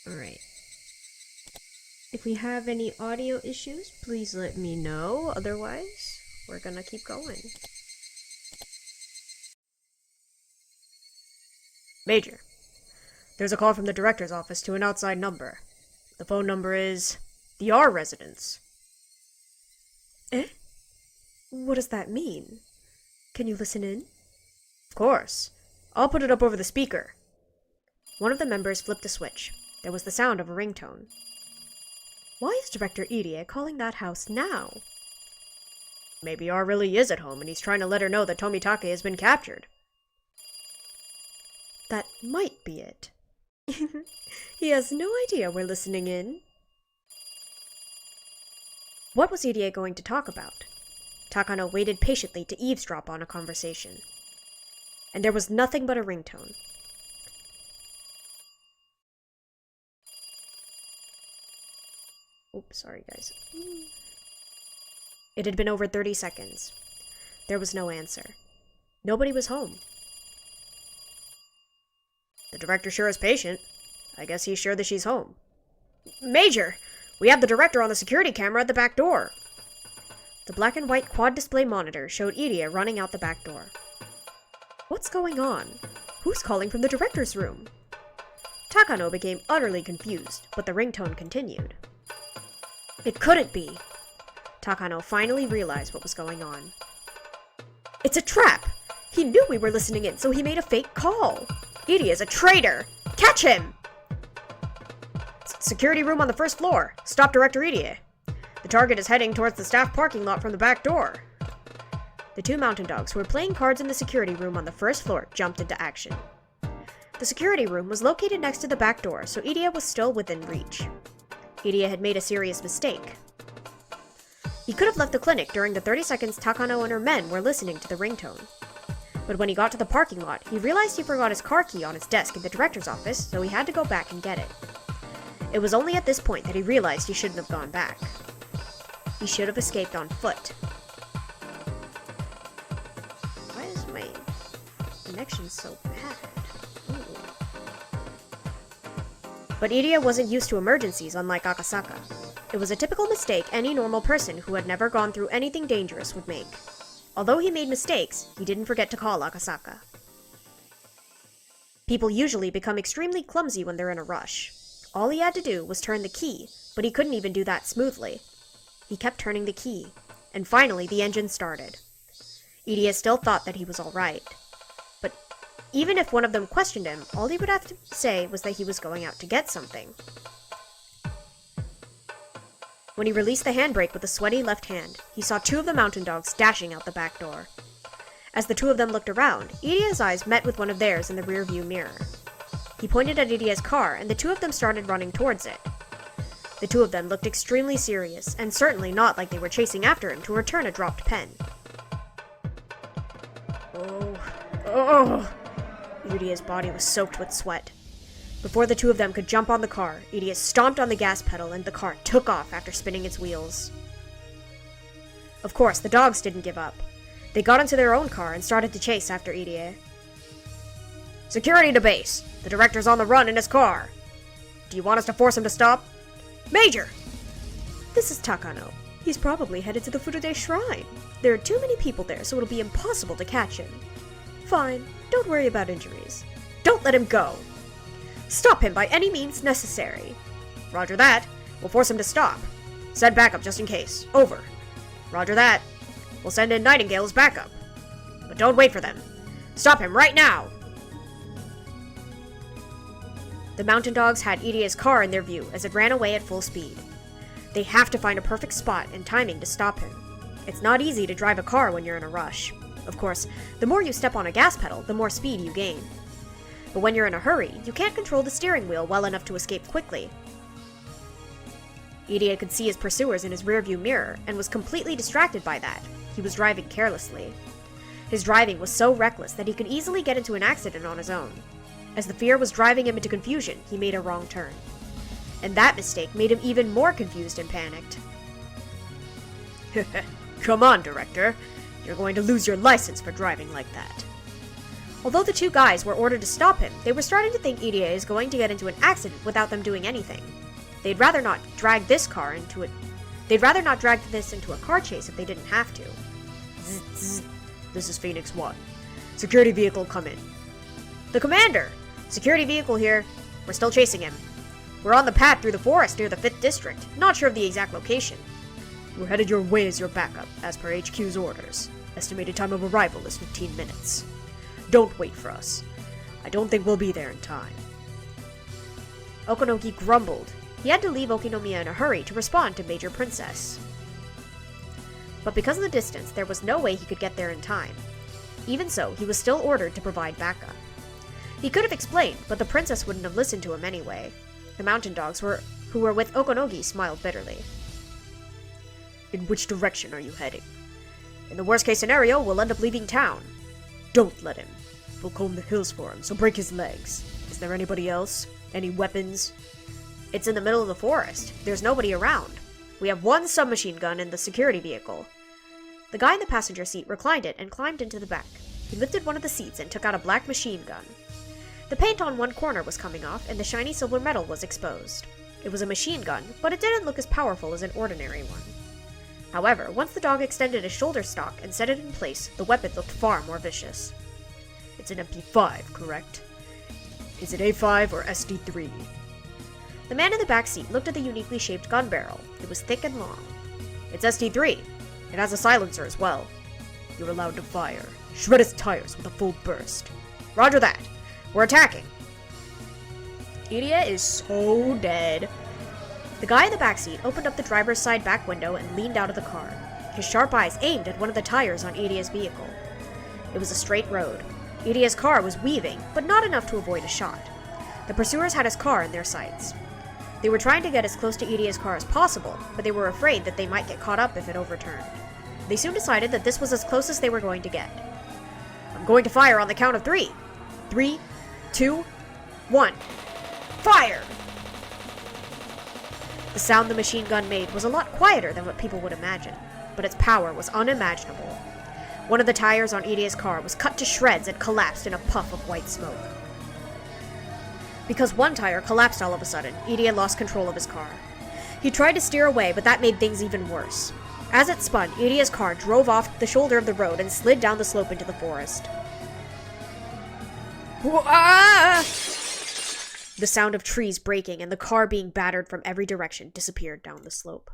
Alright. If we have any audio issues, please let me know. Otherwise, we're gonna keep going. Major, there's a call from the director's office to an outside number. The phone number is the R residence. Eh? What does that mean? Can you listen in? Of course. I'll put it up over the speaker. One of the members flipped a switch. There was the sound of a ringtone. Why is Director Irie calling that house now? Maybe R really is at home and he's trying to let her know that Tomitake has been captured. That might be it. He has no idea we're listening in. What was Irie going to talk about? Takano waited patiently to eavesdrop on a conversation. And there was nothing but a ringtone. Oops, sorry guys. It had been over 30 seconds. There was no answer. Nobody was home. The director sure is patient. I guess he's sure that she's home. Major! We have the director on the security camera at the back door. The black and white quad display monitor showed Irie running out the back door. What's going on? Who's calling from the director's room? Takano became utterly confused, but the ringtone continued. It couldn't be. Takano finally realized what was going on. It's a trap! He knew we were listening in, so he made a fake call. Irie is a traitor! Catch him! Security room on the first floor. Stop Director Irie. The target is heading towards the staff parking lot from the back door. The two mountain dogs who were playing cards in the security room on the first floor jumped into action. The security room was located next to the back door, so Irie was still within reach. Irie had made a serious mistake. He could have left the clinic during the 30 seconds Takano and her men were listening to the ringtone. But when he got to the parking lot, he realized he forgot his car key on his desk in the director's office, so he had to go back and get it. It was only at this point that he realized he shouldn't have gone back. He should have escaped on foot. Why is my connection so bad? Ooh. But Irie wasn't used to emergencies, unlike Akasaka. It was a typical mistake any normal person who had never gone through anything dangerous would make. Although he made mistakes, he didn't forget to call Akasaka. People usually become extremely clumsy when they're in a rush. All he had to do was turn the key, but he couldn't even do that smoothly. He kept turning the key, and finally the engine started. Irie still thought that he was alright. But even if one of them questioned him, all he would have to say was that he was going out to get something. When he released the handbrake with a sweaty left hand, he saw two of the mountain dogs dashing out the back door. As the two of them looked around, Irie's eyes met with one of theirs in the rearview mirror. He pointed at Irie's car, and the two of them started running towards it. The two of them looked extremely serious, and certainly not like they were chasing after him to return a dropped pen. Oh! Irie's body was soaked with sweat. Before the two of them could jump on the car, Irie stomped on the gas pedal and the car took off after spinning its wheels. Of course, the dogs didn't give up. They got into their own car and started to chase after Irie. Security to base! The director's on the run in his car! Do you want us to force him to stop? Major! This is Takano. He's probably headed to the Furude Shrine. There are too many people there, so it'll be impossible to catch him. Fine, don't worry about injuries. Don't let him go! Stop him by any means necessary. Roger that. We'll force him to stop. Send backup just in case. Over. Roger that. We'll send in Nightingale as backup. But don't wait for them. Stop him right now! The mountain dogs had Irie's car in their view as it ran away at full speed. They have to find a perfect spot and timing to stop him. It's not easy to drive a car when you're in a rush. Of course, the more you step on a gas pedal, the more speed you gain. But when you're in a hurry, you can't control the steering wheel well enough to escape quickly. Irie could see his pursuers in his rearview mirror and was completely distracted by that. He was driving carelessly. His driving was so reckless that he could easily get into an accident on his own. As the fear was driving him into confusion, he made a wrong turn. And that mistake made him even more confused and panicked. Come on, Director. You're going to lose your license for driving like that. Although the two guys were ordered to stop him, they were starting to think Irie is going to get into an accident without them doing anything. They'd rather not drag this into a car chase if they didn't have to. Zzz, zzz. This is Phoenix 1. Security vehicle, come in. The commander! Security vehicle here. We're still chasing him. We're on the path through the forest near the 5th district. Not sure of the exact location. We're headed your way as your backup, as per HQ's orders. Estimated time of arrival is 15 minutes. Don't wait for us. I don't think we'll be there in time. Okonogi grumbled. He had to leave Okinomiya in a hurry to respond to Major Princess. But because of the distance, there was no way he could get there in time. Even so, he was still ordered to provide backup. He could have explained, but the princess wouldn't have listened to him anyway. The mountain dogs who were with Okonogi smiled bitterly. In which direction are you heading? In the worst case scenario, we'll end up leaving town. Don't let him. We'll comb the hills for him, so break his legs. Is there anybody else? Any weapons? It's in the middle of the forest. There's nobody around. We have one submachine gun in the security vehicle. The guy in the passenger seat reclined it and climbed into the back. He lifted one of the seats and took out a black machine gun. The paint on one corner was coming off, and the shiny silver metal was exposed. It was a machine gun, but it didn't look as powerful as an ordinary one. However, once the dog extended his shoulder stock and set it in place, the weapon looked far more vicious. It's an MP5, correct? Is it A5 or SD3? The man in the back seat looked at the uniquely shaped gun barrel. It was thick and long. It's SD3. It has a silencer as well. You're allowed to fire. Shred his tires with a full burst. Roger that. We're attacking. Irie is so dead. The guy in the backseat opened up the driver's side back window and leaned out of the car. His sharp eyes aimed at one of the tires on Irie's vehicle. It was a straight road. Irie's car was weaving, but not enough to avoid a shot. The pursuers had his car in their sights. They were trying to get as close to Irie's car as possible, but they were afraid that they might get caught up if it overturned. They soon decided that this was as close as they were going to get. I'm going to fire on the count of 3. 3, 2, 1. Fire! The sound the machine gun made was a lot quieter than what people would imagine, but its power was unimaginable. One of the tires on Irie's car was cut to shreds and collapsed in a puff of white smoke. Because one tire collapsed all of a sudden, Irie lost control of his car. He tried to steer away, but that made things even worse. As it spun, Irie's car drove off the shoulder of the road and slid down the slope into the forest. The sound of trees breaking and the car being battered from every direction disappeared down the slope.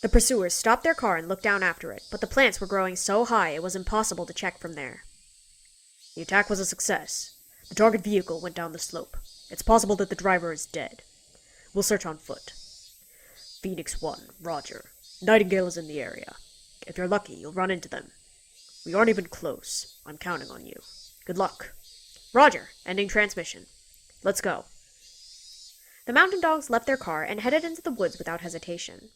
The pursuers stopped their car and looked down after it, but the plants were growing so high it was impossible to check from there. The attack was a success. The target vehicle went down the slope. It's possible that the driver is dead. We'll search on foot. Phoenix 1, Roger. Nightingale is in the area. If you're lucky, you'll run into them. We aren't even close. I'm counting on you. Good luck. Roger, ending transmission. Let's go. The mountain dogs left their car and headed into the woods without hesitation.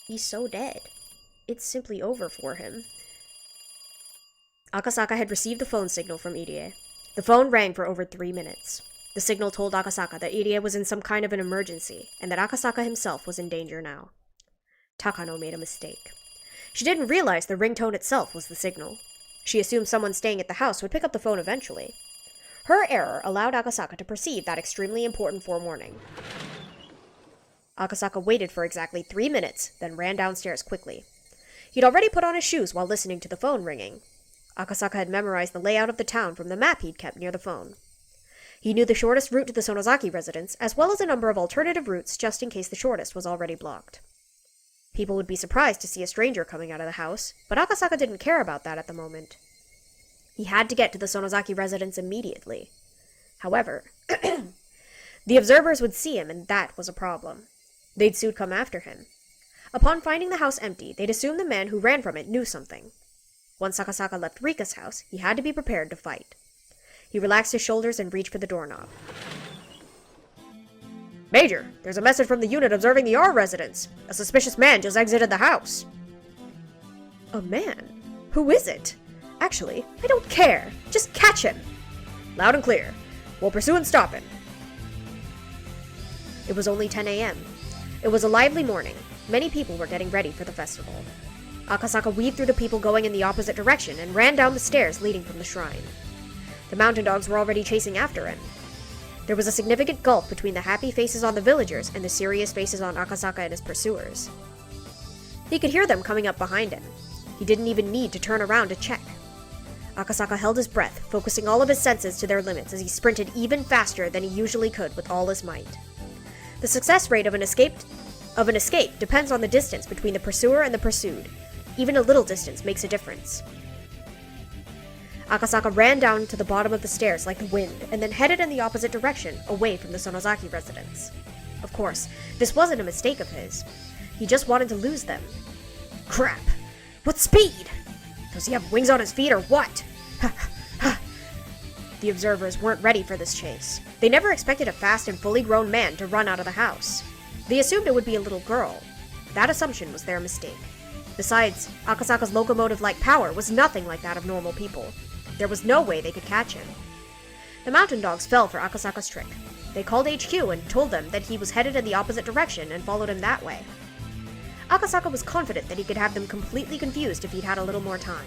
He's so dead. It's simply over for him. Akasaka had received the phone signal from Irie. The phone rang for over 3 minutes. The signal told Akasaka that Irie was in some kind of an emergency, and that Akasaka himself was in danger now. Takano made a mistake. She didn't realize the ringtone itself was the signal. She assumed someone staying at the house would pick up the phone eventually. Her error allowed Akasaka to perceive that extremely important forewarning. Akasaka waited for exactly 3 minutes, then ran downstairs quickly. He'd already put on his shoes while listening to the phone ringing. Akasaka had memorized the layout of the town from the map he'd kept near the phone. He knew the shortest route to the Sonozaki residence, as well as a number of alternative routes just in case the shortest was already blocked. People would be surprised to see a stranger coming out of the house, but Akasaka didn't care about that at the moment. He had to get to the Sonozaki residence immediately. However, the observers would see him, and that was a problem. They'd soon come after him. Upon finding the house empty, they'd assume the man who ran from it knew something. Once Akasaka left Rika's house, he had to be prepared to fight. He relaxed his shoulders and reached for the doorknob. Major, there's a message from the unit observing the R residence. A suspicious man just exited the house. A man? Who is it? Actually, I don't care. Just catch him. Loud and clear. We'll pursue and stop him. It was only 10 a.m. It was a lively morning. Many people were getting ready for the festival. Akasaka weaved through the people going in the opposite direction and ran down the stairs leading from the shrine. The mountain dogs were already chasing after him. There was a significant gulf between the happy faces on the villagers and the serious faces on Akasaka and his pursuers. He could hear them coming up behind him. He didn't even need to turn around to check. Akasaka held his breath, focusing all of his senses to their limits as he sprinted even faster than he usually could with all his might. The success rate of an escape depends on the distance between the pursuer and the pursued. Even a little distance makes a difference. Akasaka ran down to the bottom of the stairs like the wind, and then headed in the opposite direction, away from the Sonozaki residence. Of course, this wasn't a mistake of his. He just wanted to lose them. Crap! What speed? Does he have wings on his feet or what? The observers weren't ready for this chase. They never expected a fast and fully grown man to run out of the house. They assumed it would be a little girl. That assumption was their mistake. Besides, Akasaka's locomotive-like power was nothing like that of normal people. There was no way they could catch him. The mountain dogs fell for Akasaka's trick. They called HQ and told them that he was headed in the opposite direction and followed him that way. Akasaka was confident that he could have them completely confused if he'd had a little more time.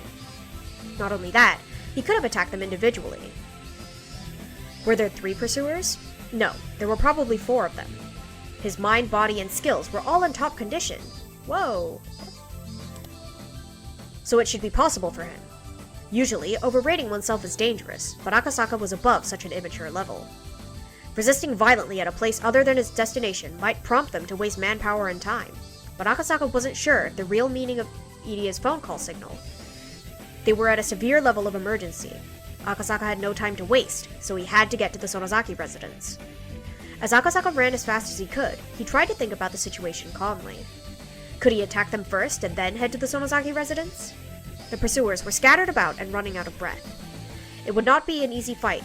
Not only that, he could have attacked them individually. Were there 3 pursuers? No, there were probably 4 of them. His mind, body, and skills were all in top condition. Whoa! So it should be possible for him. Usually, overrating oneself is dangerous, but Akasaka was above such an immature level. Resisting violently at a place other than his destination might prompt them to waste manpower and time, but Akasaka wasn't sure the real meaning of Irie's phone call signal. They were at a severe level of emergency. Akasaka had no time to waste, so he had to get to the Sonozaki residence. As Akasaka ran as fast as he could, he tried to think about the situation calmly. Could he attack them first and then head to the Sonozaki residence? The pursuers were scattered about and running out of breath. It would not be an easy fight.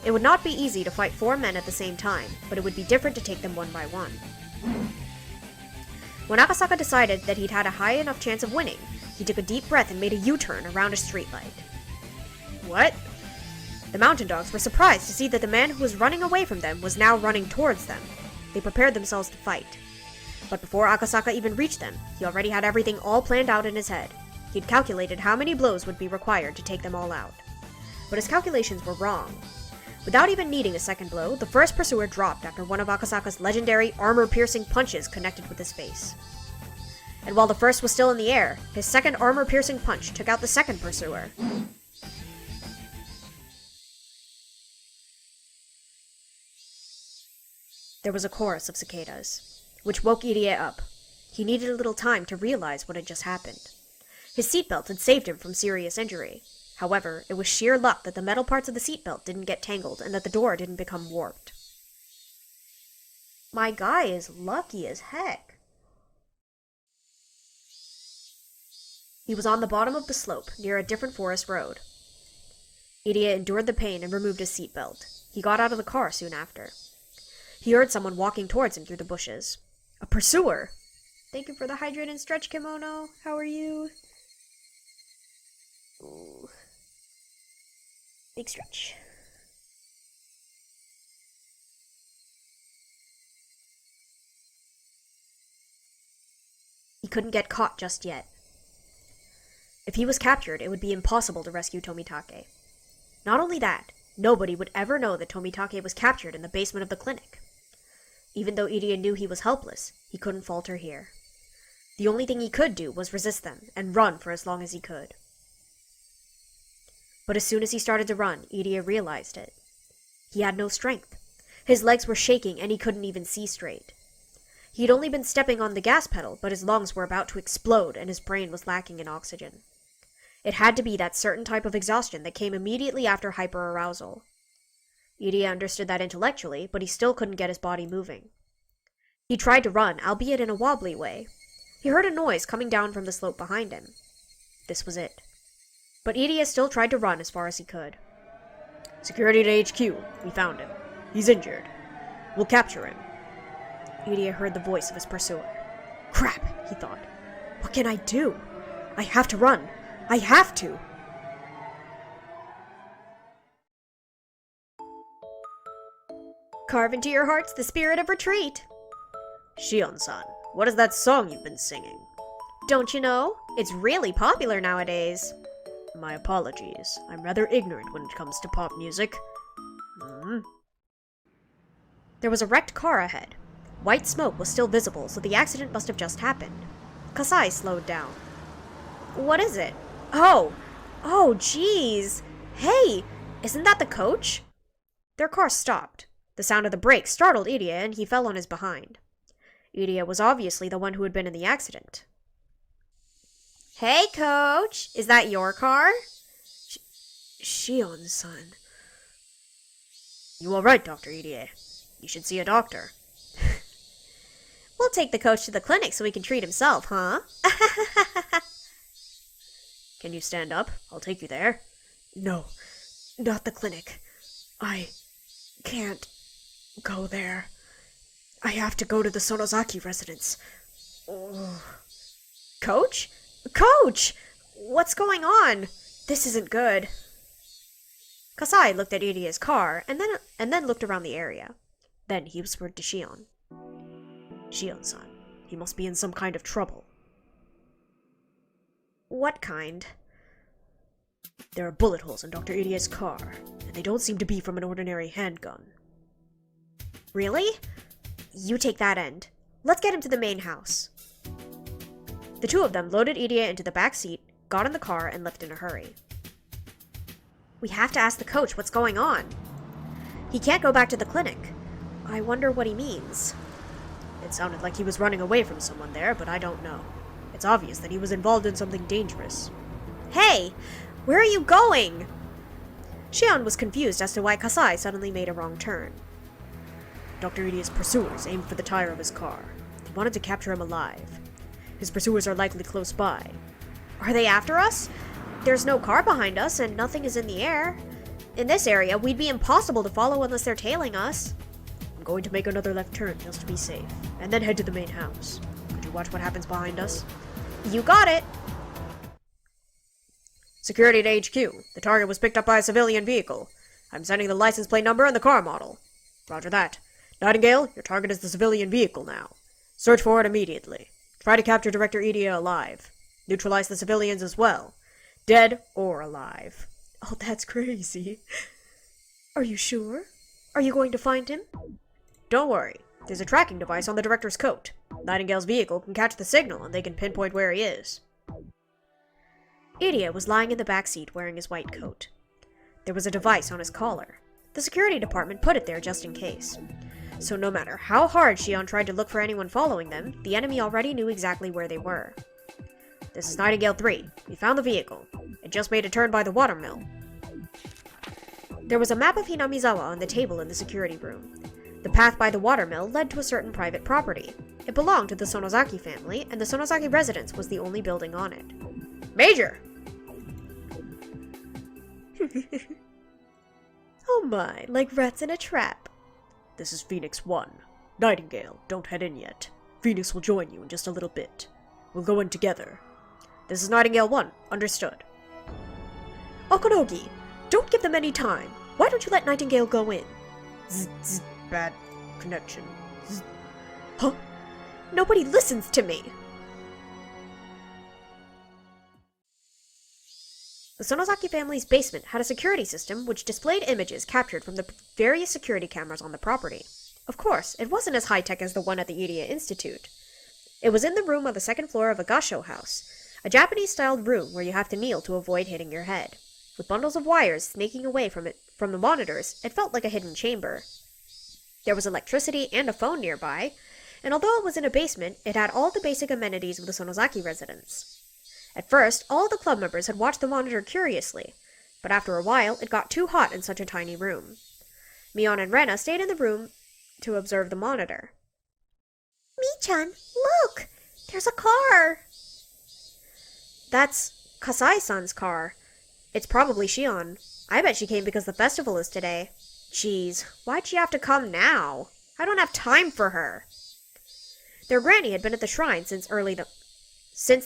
It would not be easy to fight 4 men at the same time, but it would be different to take them one by one. When Akasaka decided that he'd had a high enough chance of winning, he took a deep breath and made a U-turn around a streetlight. What? The mountain dogs were surprised to see that the man who was running away from them was now running towards them. They prepared themselves to fight. But before Akasaka even reached them, he already had everything all planned out in his head. He'd calculated how many blows would be required to take them all out. But his calculations were wrong. Without even needing a second blow, the first pursuer dropped after one of Akasaka's legendary armor-piercing punches connected with his face. And while the first was still in the air, his second armor-piercing punch took out the second pursuer. There was a chorus of cicadas, which woke Irie up. He needed a little time to realize what had just happened. His seatbelt had saved him from serious injury. However, it was sheer luck that the metal parts of the seatbelt didn't get tangled and that the door didn't become warped. My guy is lucky as heck. He was on the bottom of the slope, near a different forest road. Irie endured the pain and removed his seatbelt. He got out of the car soon after. He heard someone walking towards him through the bushes. A pursuer! Thank you for the hydrate and stretch kimono. How are you? Ooh. Big stretch. He couldn't get caught just yet. If he was captured, it would be impossible to rescue Tomitake. Not only that, nobody would ever know that Tomitake was captured in the basement of the clinic. Even though Irie knew he was helpless, he couldn't falter here. The only thing he could do was resist them and run for as long as he could. But as soon as he started to run, Irie realized it. He had no strength. His legs were shaking and he couldn't even see straight. He had only been stepping on the gas pedal, but his lungs were about to explode and his brain was lacking in oxygen. It had to be that certain type of exhaustion that came immediately after hyperarousal. Irie understood that intellectually, but he still couldn't get his body moving. He tried to run, albeit in a wobbly way. He heard a noise coming down from the slope behind him. This was it. But Irie still tried to run as far as he could. Security to HQ. We found him. He's injured. We'll capture him. Irie heard the voice of his pursuer. Crap, he thought. What can I do? I have to run. I have to! Carve into your hearts the spirit of retreat. Shion-san, what is that song you've been singing? Don't you know? It's really popular nowadays. My apologies. I'm rather ignorant when it comes to pop music. There was a wrecked car ahead. White smoke was still visible, so the accident must have just happened. Kasai slowed down. What is it? Oh, jeez. Hey, isn't that the coach? Their car stopped. The sound of the brakes startled Irie, and he fell on his behind. Irie was obviously the one who had been in the accident. Hey, coach! Is that your car? Shion-san. You alright, Dr. Irie? You should see a doctor. We'll take the coach to the clinic so he can treat himself, huh? Can you stand up? I'll take you there. No, not the clinic. I can't go there. I have to go to the Sonozaki residence. Oh. Coach? Coach! What's going on? This isn't good. Kasai looked at Irie's car and then looked around the area. Then he whispered to Shion. Shion-san, he must be in some kind of trouble. What kind? There are bullet holes in Dr. Irie's car, and they don't seem to be from an ordinary handgun. Really? You take that end. Let's get him to the main house. The two of them loaded Irie into the back seat, got in the car, and left in a hurry. We have to ask the coach what's going on. He can't go back to the clinic. I wonder what he means. It sounded like he was running away from someone there, but I don't know. It's obvious that he was involved in something dangerous. Hey! Where are you going? Shion was confused as to why Kasai suddenly made a wrong turn. Dr. Irie's pursuers aimed for the tire of his car. They wanted to capture him alive. His pursuers are likely close by. Are they after us? There's no car behind us and nothing is in the air. In this area, we'd be impossible to follow unless they're tailing us. I'm going to make another left turn just to be safe, and then head to the main house. Could you watch what happens behind us? You got it! Security to HQ. The target was picked up by a civilian vehicle. I'm sending the license plate number and the car model. Roger that. Nightingale, your target is the civilian vehicle now. Search for it immediately. Try to capture Director Irie alive. Neutralize the civilians as well. Dead or alive. Oh, that's crazy. Are you sure? Are you going to find him? Don't worry. There's a tracking device on the director's coat. Nightingale's vehicle can catch the signal and they can pinpoint where he is. Irie was lying in the back seat wearing his white coat. There was a device on his collar. The security department put it there just in case. So no matter how hard Shion tried to look for anyone following them, the enemy already knew exactly where they were. This is Nightingale 3. We found the vehicle. It just made a turn by the watermill. There was a map of Hinamizawa on the table in the security room. The path by the watermill led to a certain private property. It belonged to the Sonozaki family, and the Sonozaki residence was the only building on it. Major! Oh my, like rats in a trap. This is Phoenix 1. Nightingale, don't head in yet. Phoenix will join you in just a little bit. We'll go in together. This is Nightingale 1. Understood. Okorogi, don't give them any time. Why don't you let Nightingale go in? Bad connection. Huh? Nobody listens to me. The Sonozaki family's basement had a security system which displayed images captured from the various security cameras on the property. Of course, it wasn't as high-tech as the one at the Irie Institute. It was in the room on the second floor of a gasho house, a Japanese-styled room where you have to kneel to avoid hitting your head. With bundles of wires snaking away from the monitors, it felt like a hidden chamber. There was electricity and a phone nearby, and although it was in a basement, it had all the basic amenities of the Sonozaki residence. At first, all the club members had watched the monitor curiously, but after a while, it got too hot in such a tiny room. Mion and Rena stayed in the room to observe the monitor. Mi-chan, look! There's a car! That's Kasai-san's car. It's probably Shion. I bet she came because the festival is today. Jeez, why'd she have to come now? I don't have time for her. Their granny had been at the shrine since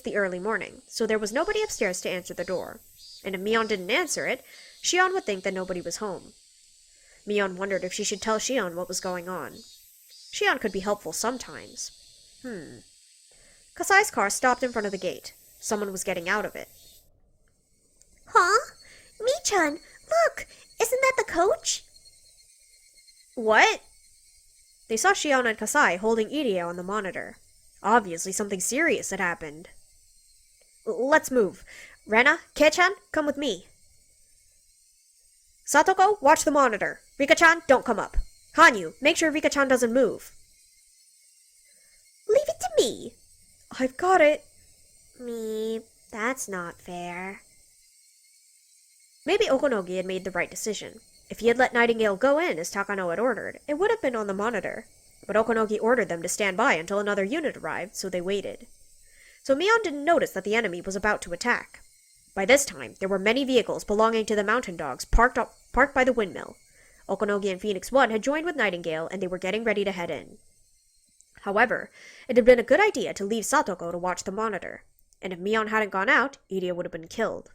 the early morning, so there was nobody upstairs to answer the door. And if Mion didn't answer it, Shion would think that nobody was home. Mion wondered if she should tell Shion what was going on. Shion could be helpful sometimes. Kasai's car stopped in front of the gate. Someone was getting out of it. Huh? Mi-chan, look! Isn't that the coach? What? They saw Shion and Kasai holding Irie on the monitor. Obviously something serious had happened. Let's move. Rena, Kei-chan, come with me. Satoko, watch the monitor. Rika-chan, don't come up. Hanyu, make sure Rika-chan doesn't move. Leave it to me. I've got it. That's not fair. Maybe Okonogi had made the right decision. If he had let Nightingale go in as Takano had ordered, it would have been on the monitor. But Okonogi ordered them to stand by until another unit arrived, so they waited. So Mion didn't notice that the enemy was about to attack. By this time, there were many vehicles belonging to the mountain dogs parked by the windmill. Okonogi and Phoenix 1 had joined with Nightingale, and they were getting ready to head in. However, it had been a good idea to leave Satoko to watch the monitor, and if Mion hadn't gone out, Irie would have been killed.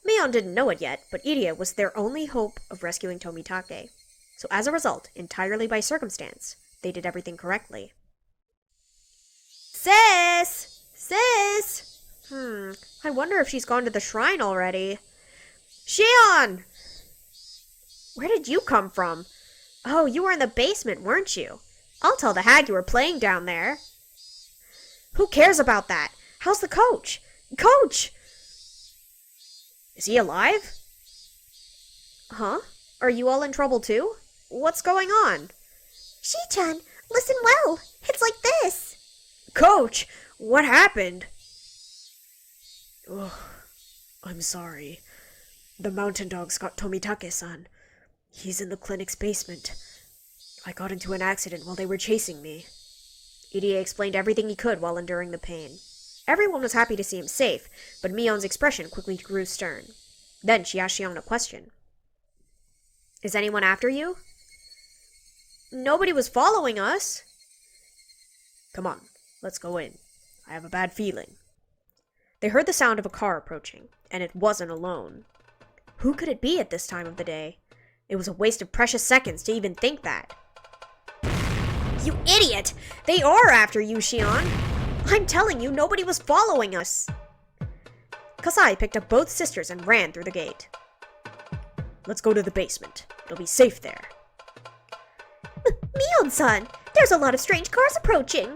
Mion didn't know it yet, but Irie was their only hope of rescuing Tomitake. So as a result, entirely by circumstance, they did everything correctly. Sis! Sis! I wonder if she's gone to the shrine already. Shion! Where did you come from? Oh, you were in the basement, weren't you? I'll tell the hag you were playing down there. Who cares about that? How's the coach? Coach! Is he alive? Huh? Are you all in trouble too? What's going on? Shi-chan, listen well. It's like this. Coach! What happened? Ugh, I'm sorry. The mountain dogs got Tomitake-san. He's in the clinic's basement. I got into an accident while they were chasing me. Irie explained everything he could while enduring the pain. Everyone was happy to see him safe, but Mion's expression quickly grew stern. Then she asked Shion a question. Is anyone after you? Nobody was following us. Come on, let's go in. I have a bad feeling. They heard the sound of a car approaching, and it wasn't alone. Who could it be at this time of the day? It was a waste of precious seconds to even think that. You idiot! They are after you, Shion! I'm telling you, nobody was following us! Kasai picked up both sisters and ran through the gate. Let's go to the basement. It'll be safe there. Mion-san, there's a lot of strange cars approaching.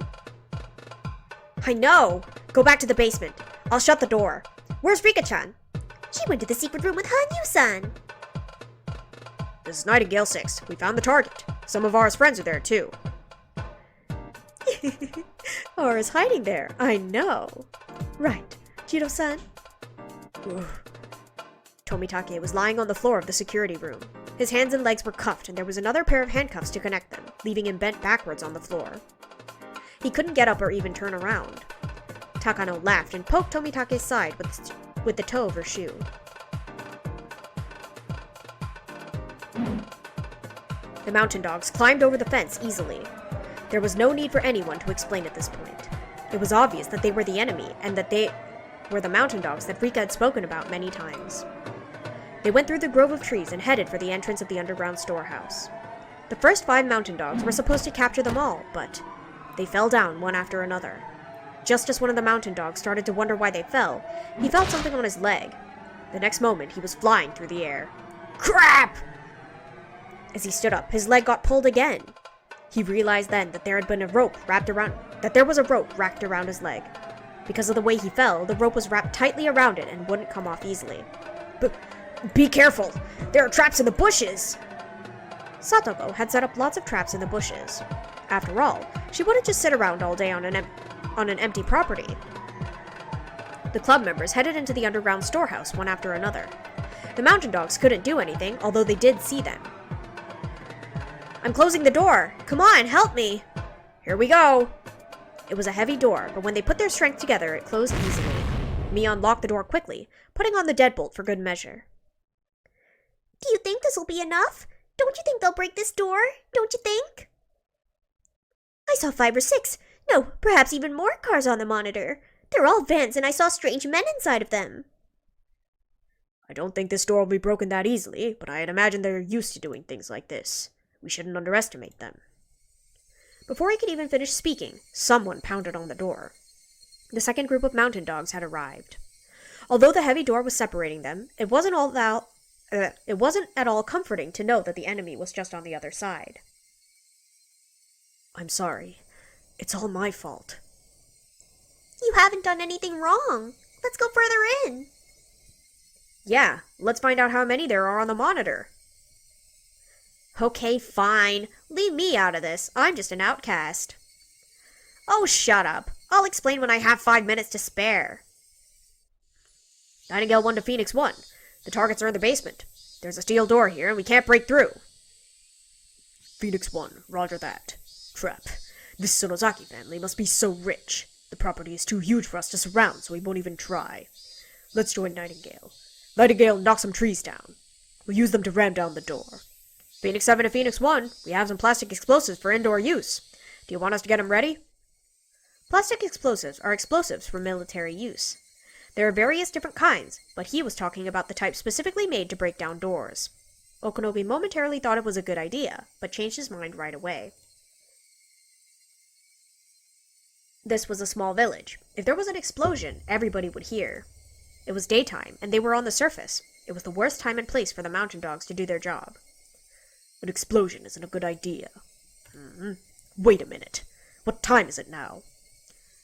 I know! Go back to the basement. I'll shut the door. Where's Rika-chan? She went to the secret room with Hanyu-san. This is Nightingale 6. We found the target. Some of Aura's friends are there, too. Aura's hiding there. I know. Right. Jiro-san? Tomitake was lying on the floor of the security room. His hands and legs were cuffed, and there was another pair of handcuffs to connect them, leaving him bent backwards on the floor. He couldn't get up or even turn around. Takano laughed and poked Tomitake's side with the toe of her shoe. The mountain dogs climbed over the fence easily. There was no need for anyone to explain at this point. It was obvious that they were the enemy, and that they were the mountain dogs that Rika had spoken about many times. They went through the grove of trees and headed for the entrance of the underground storehouse. The first 5 mountain dogs were supposed to capture them all, but they fell down one after another. Just as one of the mountain dogs started to wonder why they fell, he felt something on his leg. The next moment, he was flying through the air. Crap! As he stood up, his leg got pulled again. He realized then that there was a rope wrapped around his leg. Because of the way he fell, the rope was wrapped tightly around it and wouldn't come off easily. Be careful! There are traps in the bushes! Satoko had set up lots of traps in the bushes. After all, she wouldn't just sit around all day on an empty property. The club members headed into the underground storehouse one after another. The mountain dogs couldn't do anything, although they did see them. I'm closing the door! Come on, help me! Here we go! It was a heavy door, but when they put their strength together, it closed easily. Mion locked the door quickly, putting on the deadbolt for good measure. Do you think this'll be enough? Don't you think they'll break this door? Don't you think? I saw 5 or 6. No, perhaps even more cars on the monitor. They're all vans and I saw strange men inside of them. I don't think this door will be broken that easily, but I'd imagine they're used to doing things like this. We shouldn't underestimate them. Before he could even finish speaking, someone pounded on the door. The second group of mountain dogs had arrived. Although the heavy door was separating them, it wasn't at all comforting to know that the enemy was just on the other side. I'm sorry. It's all my fault. You haven't done anything wrong. Let's go further in. Yeah, let's find out how many there are on the monitor. Okay, fine. Leave me out of this. I'm just an outcast. Oh, shut up. I'll explain when I have 5 minutes to spare. Nightingale 1 to Phoenix 1. The targets are in the basement. There's a steel door here and we can't break through. Phoenix 1, roger that. Trap. This Sonozaki family must be so rich. The property is too huge for us to surround, so we won't even try. Let's join Nightingale. Nightingale, knock some trees down. We'll use them to ram down the door. Phoenix 7 to Phoenix 1. We have some plastic explosives for indoor use. Do you want us to get them ready? Plastic explosives are explosives for military use. There are various different kinds, but he was talking about the type specifically made to break down doors. Okunogi momentarily thought it was a good idea, but changed his mind right away. This was a small village. If there was an explosion, everybody would hear. It was daytime, and they were on the surface. It was the worst time and place for the mountain dogs to do their job. An explosion isn't a good idea. Wait a minute. What time is it now?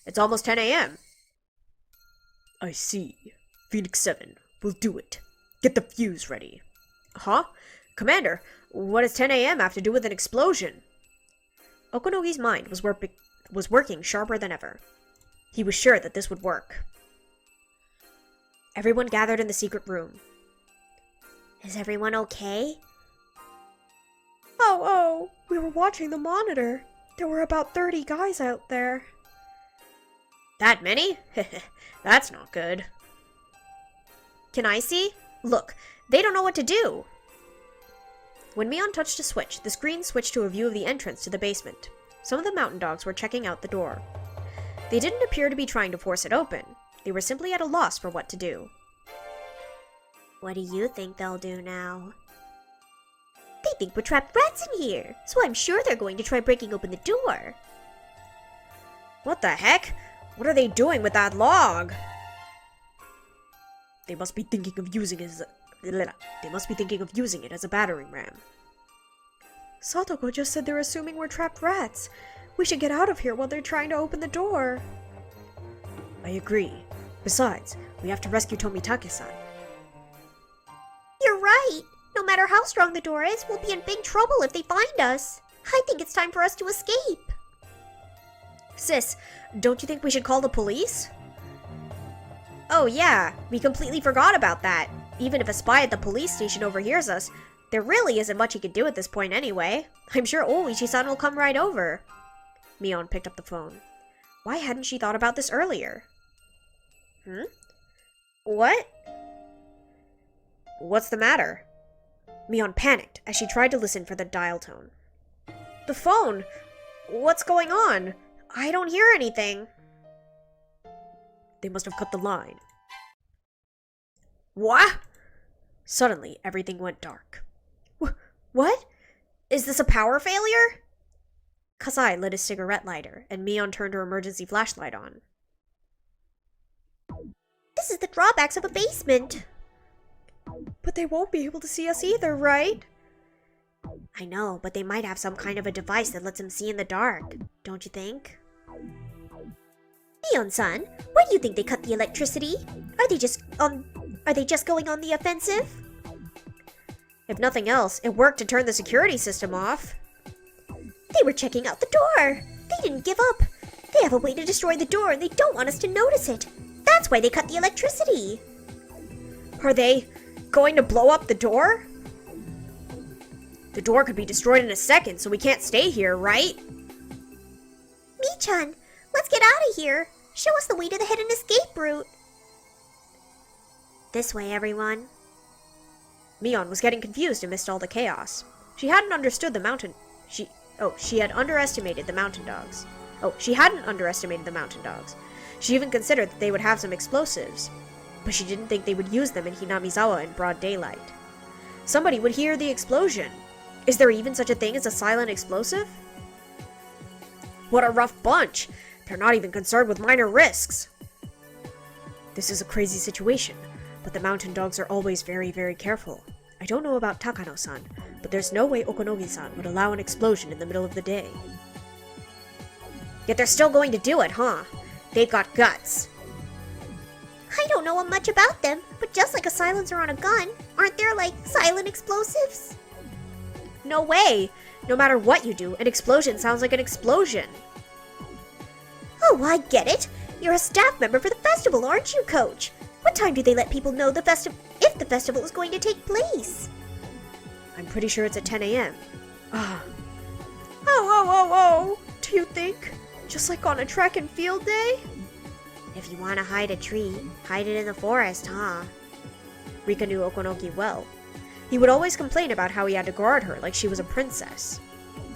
It's almost 10 a.m. I see. Phoenix 7, we'll do it. Get the fuse ready. Huh? Commander, what does 10 a.m. have to do with an explosion? Okunogi's mind was working sharper than ever. He was sure that this would work. Everyone gathered in the secret room. Is everyone okay? Oh, we were watching the monitor. There were about 30 guys out there. That many? That's not good. Can I see? Look, they don't know what to do. When Mion touched a switch, the screen switched to a view of the entrance to the basement. Some of the mountain dogs were checking out the door. They didn't appear to be trying to force it open. They were simply at a loss for what to do. What do you think they'll do now? They think we're trapped rats in here, so I'm sure they're going to try breaking open the door. What the heck? What are they doing with that log? They must be thinking of using it as a battering ram. Satoko just said they're assuming we're trapped rats. We should get out of here while they're trying to open the door. I agree. Besides, we have to rescue Tomitake-san. You're right. No matter how strong the door is, we'll be in big trouble if they find us. I think it's time for us to escape. Sis, don't you think we should call the police? Oh yeah, we completely forgot about that. Even if a spy at the police station overhears us, there really isn't much he could do at this point anyway. I'm sure Oichi-san will come right over. Mion picked up the phone. Why hadn't she thought about this earlier? What? What's the matter? Mion panicked as she tried to listen for the dial tone. The phone! What's going on? I don't hear anything. They must have cut the line. What? Suddenly, everything went dark. What? Is this a power failure? Kasai lit his cigarette lighter, and Mion turned her emergency flashlight on. This is the drawbacks of a basement. But they won't be able to see us either, right? I know, but they might have some kind of a device that lets them see in the dark, don't you think? Mion-san, why do you think they cut the electricity? Are they just going on the offensive? If nothing else, it worked to turn the security system off. They were checking out the door. They didn't give up. They have a way to destroy the door and they don't want us to notice it. That's why they cut the electricity. Are they going to blow up the door? The door could be destroyed in a second, so we can't stay here, right? Mi-chan, let's get out of here. Show us the way to the hidden escape route. This way, everyone. Mion was getting confused amidst all the chaos. She hadn't understood the mountain... She had underestimated the mountain dogs. She hadn't underestimated the mountain dogs. She even considered that they would have some explosives. But she didn't think they would use them in Hinamizawa in broad daylight. Somebody would hear the explosion. Is there even such a thing as a silent explosive? What a rough bunch! They're not even concerned with minor risks. This is a crazy situation, but the mountain dogs are always very, very careful. I don't know about Takano-san, but there's no way Okonogi-san would allow an explosion in the middle of the day. Yet they're still going to do it, huh? They've got guts. I don't know much about them, but just like a silencer on a gun, aren't there like silent explosives? No way! No matter what you do, an explosion sounds like an explosion. Oh, I get it. You're a staff member for the festival, aren't you, Coach? What time do they let people know if the festival is going to take place? I'm pretty sure it's at 10 a.m. Oh, oh. Do you think? Just like on a track and field day? If you want to hide a tree, hide it in the forest, huh? Rika knew Okonogi well. He would always complain about how he had to guard her like she was a princess.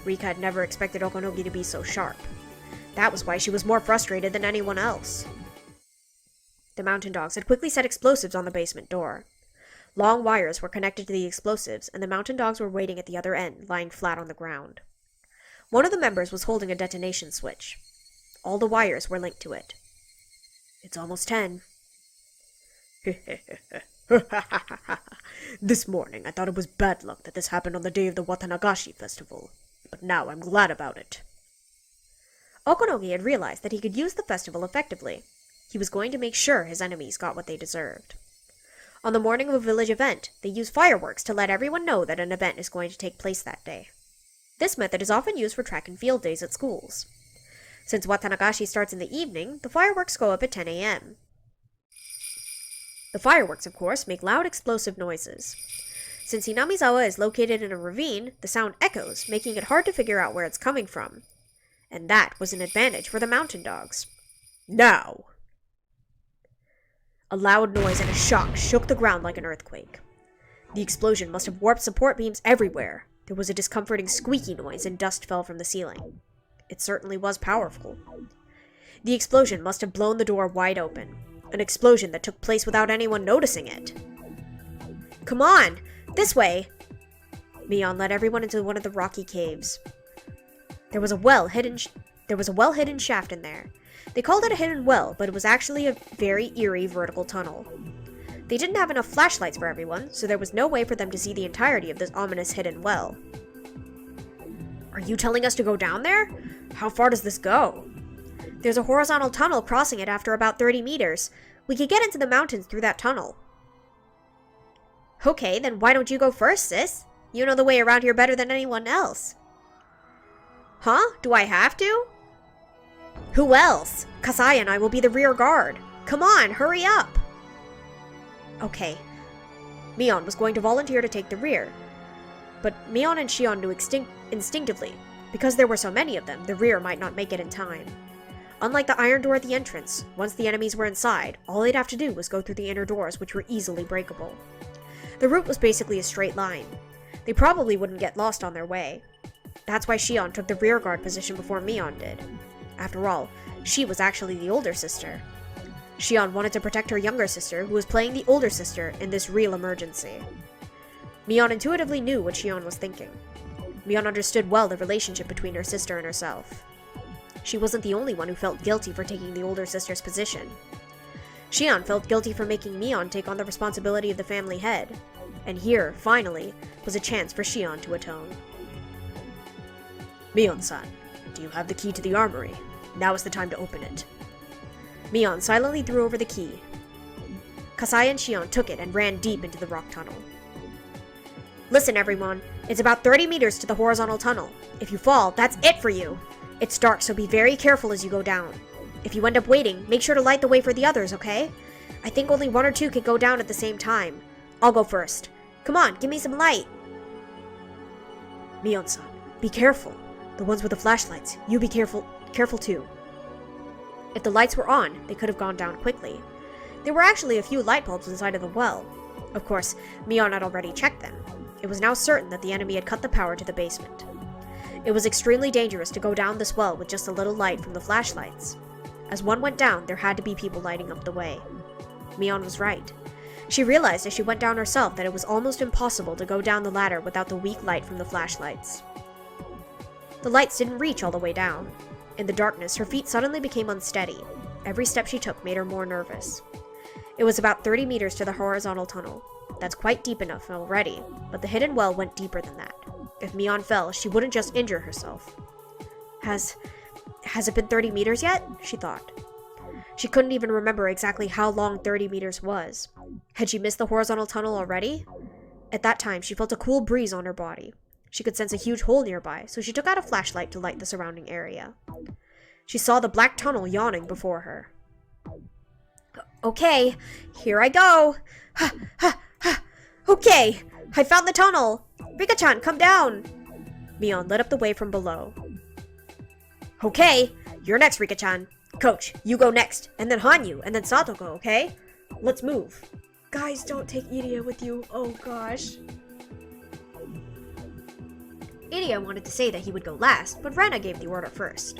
Rika had never expected Okonogi to be so sharp. That was why she was more frustrated than anyone else. The mountain dogs had quickly set explosives on the basement door. Long wires were connected to the explosives, and the mountain dogs were waiting at the other end, lying flat on the ground. One of the members was holding a detonation switch. All the wires were linked to it. It's almost 10. This morning I thought it was bad luck that this happened on the day of the Watanagashi festival, but now I'm glad about it. Okonogi had realized that he could use the festival effectively. He was going to make sure his enemies got what they deserved. On the morning of a village event, they use fireworks to let everyone know that an event is going to take place that day. This method is often used for track and field days at schools. Since Watanagashi starts in the evening, the fireworks go up at 10 a.m. The fireworks, of course, make loud explosive noises. Since Hinamizawa is located in a ravine, the sound echoes, making it hard to figure out where it's coming from. And that was an advantage for the mountain dogs. Now! A loud noise and a shock shook the ground like an earthquake. The explosion must have warped support beams everywhere. There was a discomforting squeaky noise and dust fell from the ceiling. It certainly was powerful. The explosion must have blown the door wide open. An explosion that took place without anyone noticing it. Come on! This way! Mion led everyone into one of the rocky caves. There was a well-hidden shaft in there. They called it a hidden well, but it was actually a very eerie vertical tunnel. They didn't have enough flashlights for everyone, so there was no way for them to see the entirety of this ominous hidden well. Are you telling us to go down there? How far does this go? There's a horizontal tunnel crossing it after about 30 meters. We could get into the mountains through that tunnel. Okay, then why don't you go first, sis? You know the way around here better than anyone else. Huh? Do I have to? Who else? Kasai and I will be the rear guard. Come on, hurry up! Okay. Mion was going to volunteer to take the rear. But Mion and Shion knew instinctively. Because there were so many of them, the rear might not make it in time. Unlike the iron door at the entrance, once the enemies were inside, all they'd have to do was go through the inner doors, which were easily breakable. The route was basically a straight line. They probably wouldn't get lost on their way. That's why Shion took the rear guard position before Mion did. After all, she was actually the older sister. Shion wanted to protect her younger sister, who was playing the older sister in this real emergency. Mion intuitively knew what Shion was thinking. Mion understood well the relationship between her sister and herself. She wasn't the only one who felt guilty for taking the older sister's position. Shion felt guilty for making Mion take on the responsibility of the family head. And here, finally, was a chance for Shion to atone. Mion-san, do you have the key to the armory? Now is the time to open it. Mion silently threw over the key. Kasai and Shion took it and ran deep into the rock tunnel. Listen, everyone. It's about 30 meters to the horizontal tunnel. If you fall, that's it for you. It's dark, so be very careful as you go down. If you end up waiting, make sure to light the way for the others, okay? I think only one or two can go down at the same time. I'll go first. Come on, give me some light. Mion-san, be careful. The ones with the flashlights, you be careful too. If the lights were on, they could have gone down quickly. There were actually a few light bulbs inside of the well. Of course, Mion had already checked them. It was now certain that the enemy had cut the power to the basement. It was extremely dangerous to go down this well with just a little light from the flashlights. As one went down, there had to be people lighting up the way. Mion was right. She realized as she went down herself that it was almost impossible to go down the ladder without the weak light from the flashlights. The lights didn't reach all the way down. In the darkness, her feet suddenly became unsteady. Every step she took made her more nervous. It was about 30 meters to the horizontal tunnel. That's quite deep enough already, but the hidden well went deeper than that. If Mion fell, she wouldn't just injure herself. Has it been 30 meters yet? She thought. She couldn't even remember exactly how long 30 meters was. Had she missed the horizontal tunnel already? At that time, she felt a cool breeze on her body. She could sense a huge hole nearby, so she took out a flashlight to light the surrounding area. She saw the black tunnel yawning before her. Okay, here I go. Ha, ha, ha. Okay, I found the tunnel. Rika-chan, come down. Mion lit up the way from below. Okay, you're next, Rika-chan. Coach, you go next, and then Hanyu, and then Satoko, okay? Let's move. Guys, don't take Irie with you. Oh gosh. Irie wanted to say that he would go last, but Rena gave the order first.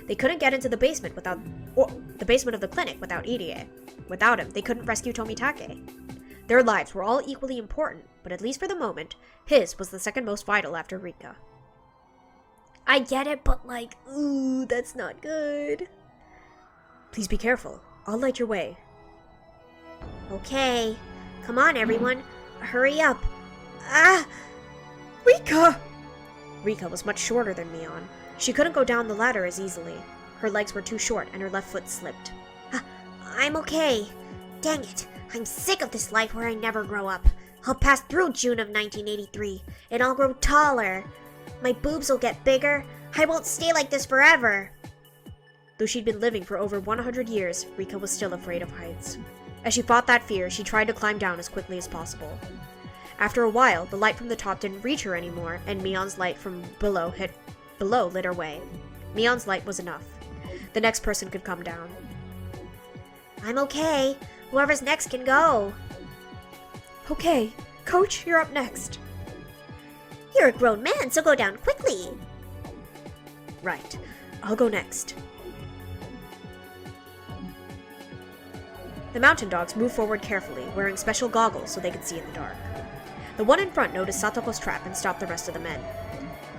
They couldn't get into the basement of the clinic without Irie. Without him, they couldn't rescue Tomitake. Their lives were all equally important, but at least for the moment, his was the second most vital after Rika. I get it, but ooh, that's not good. Please be careful. I'll light your way. Okay. Come on, everyone. Hurry up. Rika! Rika was much shorter than Mion. She couldn't go down the ladder as easily. Her legs were too short and her left foot slipped. I'm okay. Dang it. I'm sick of this life where I never grow up. I'll pass through June of 1983, and I'll grow taller. My boobs will get bigger. I won't stay like this forever. Though she'd been living for over 100 years, Rika was still afraid of heights. As she fought that fear, she tried to climb down as quickly as possible. After a while, the light from the top didn't reach her anymore, and Mion's light from below lit her way. Mion's light was enough. The next person could come down. I'm okay. Whoever's next can go. Okay, Coach, you're up next. You're a grown man, so go down quickly. Right. I'll go next. The mountain dogs moved forward carefully, wearing special goggles so they could see in the dark. The one in front noticed Satoko's trap and stopped the rest of the men.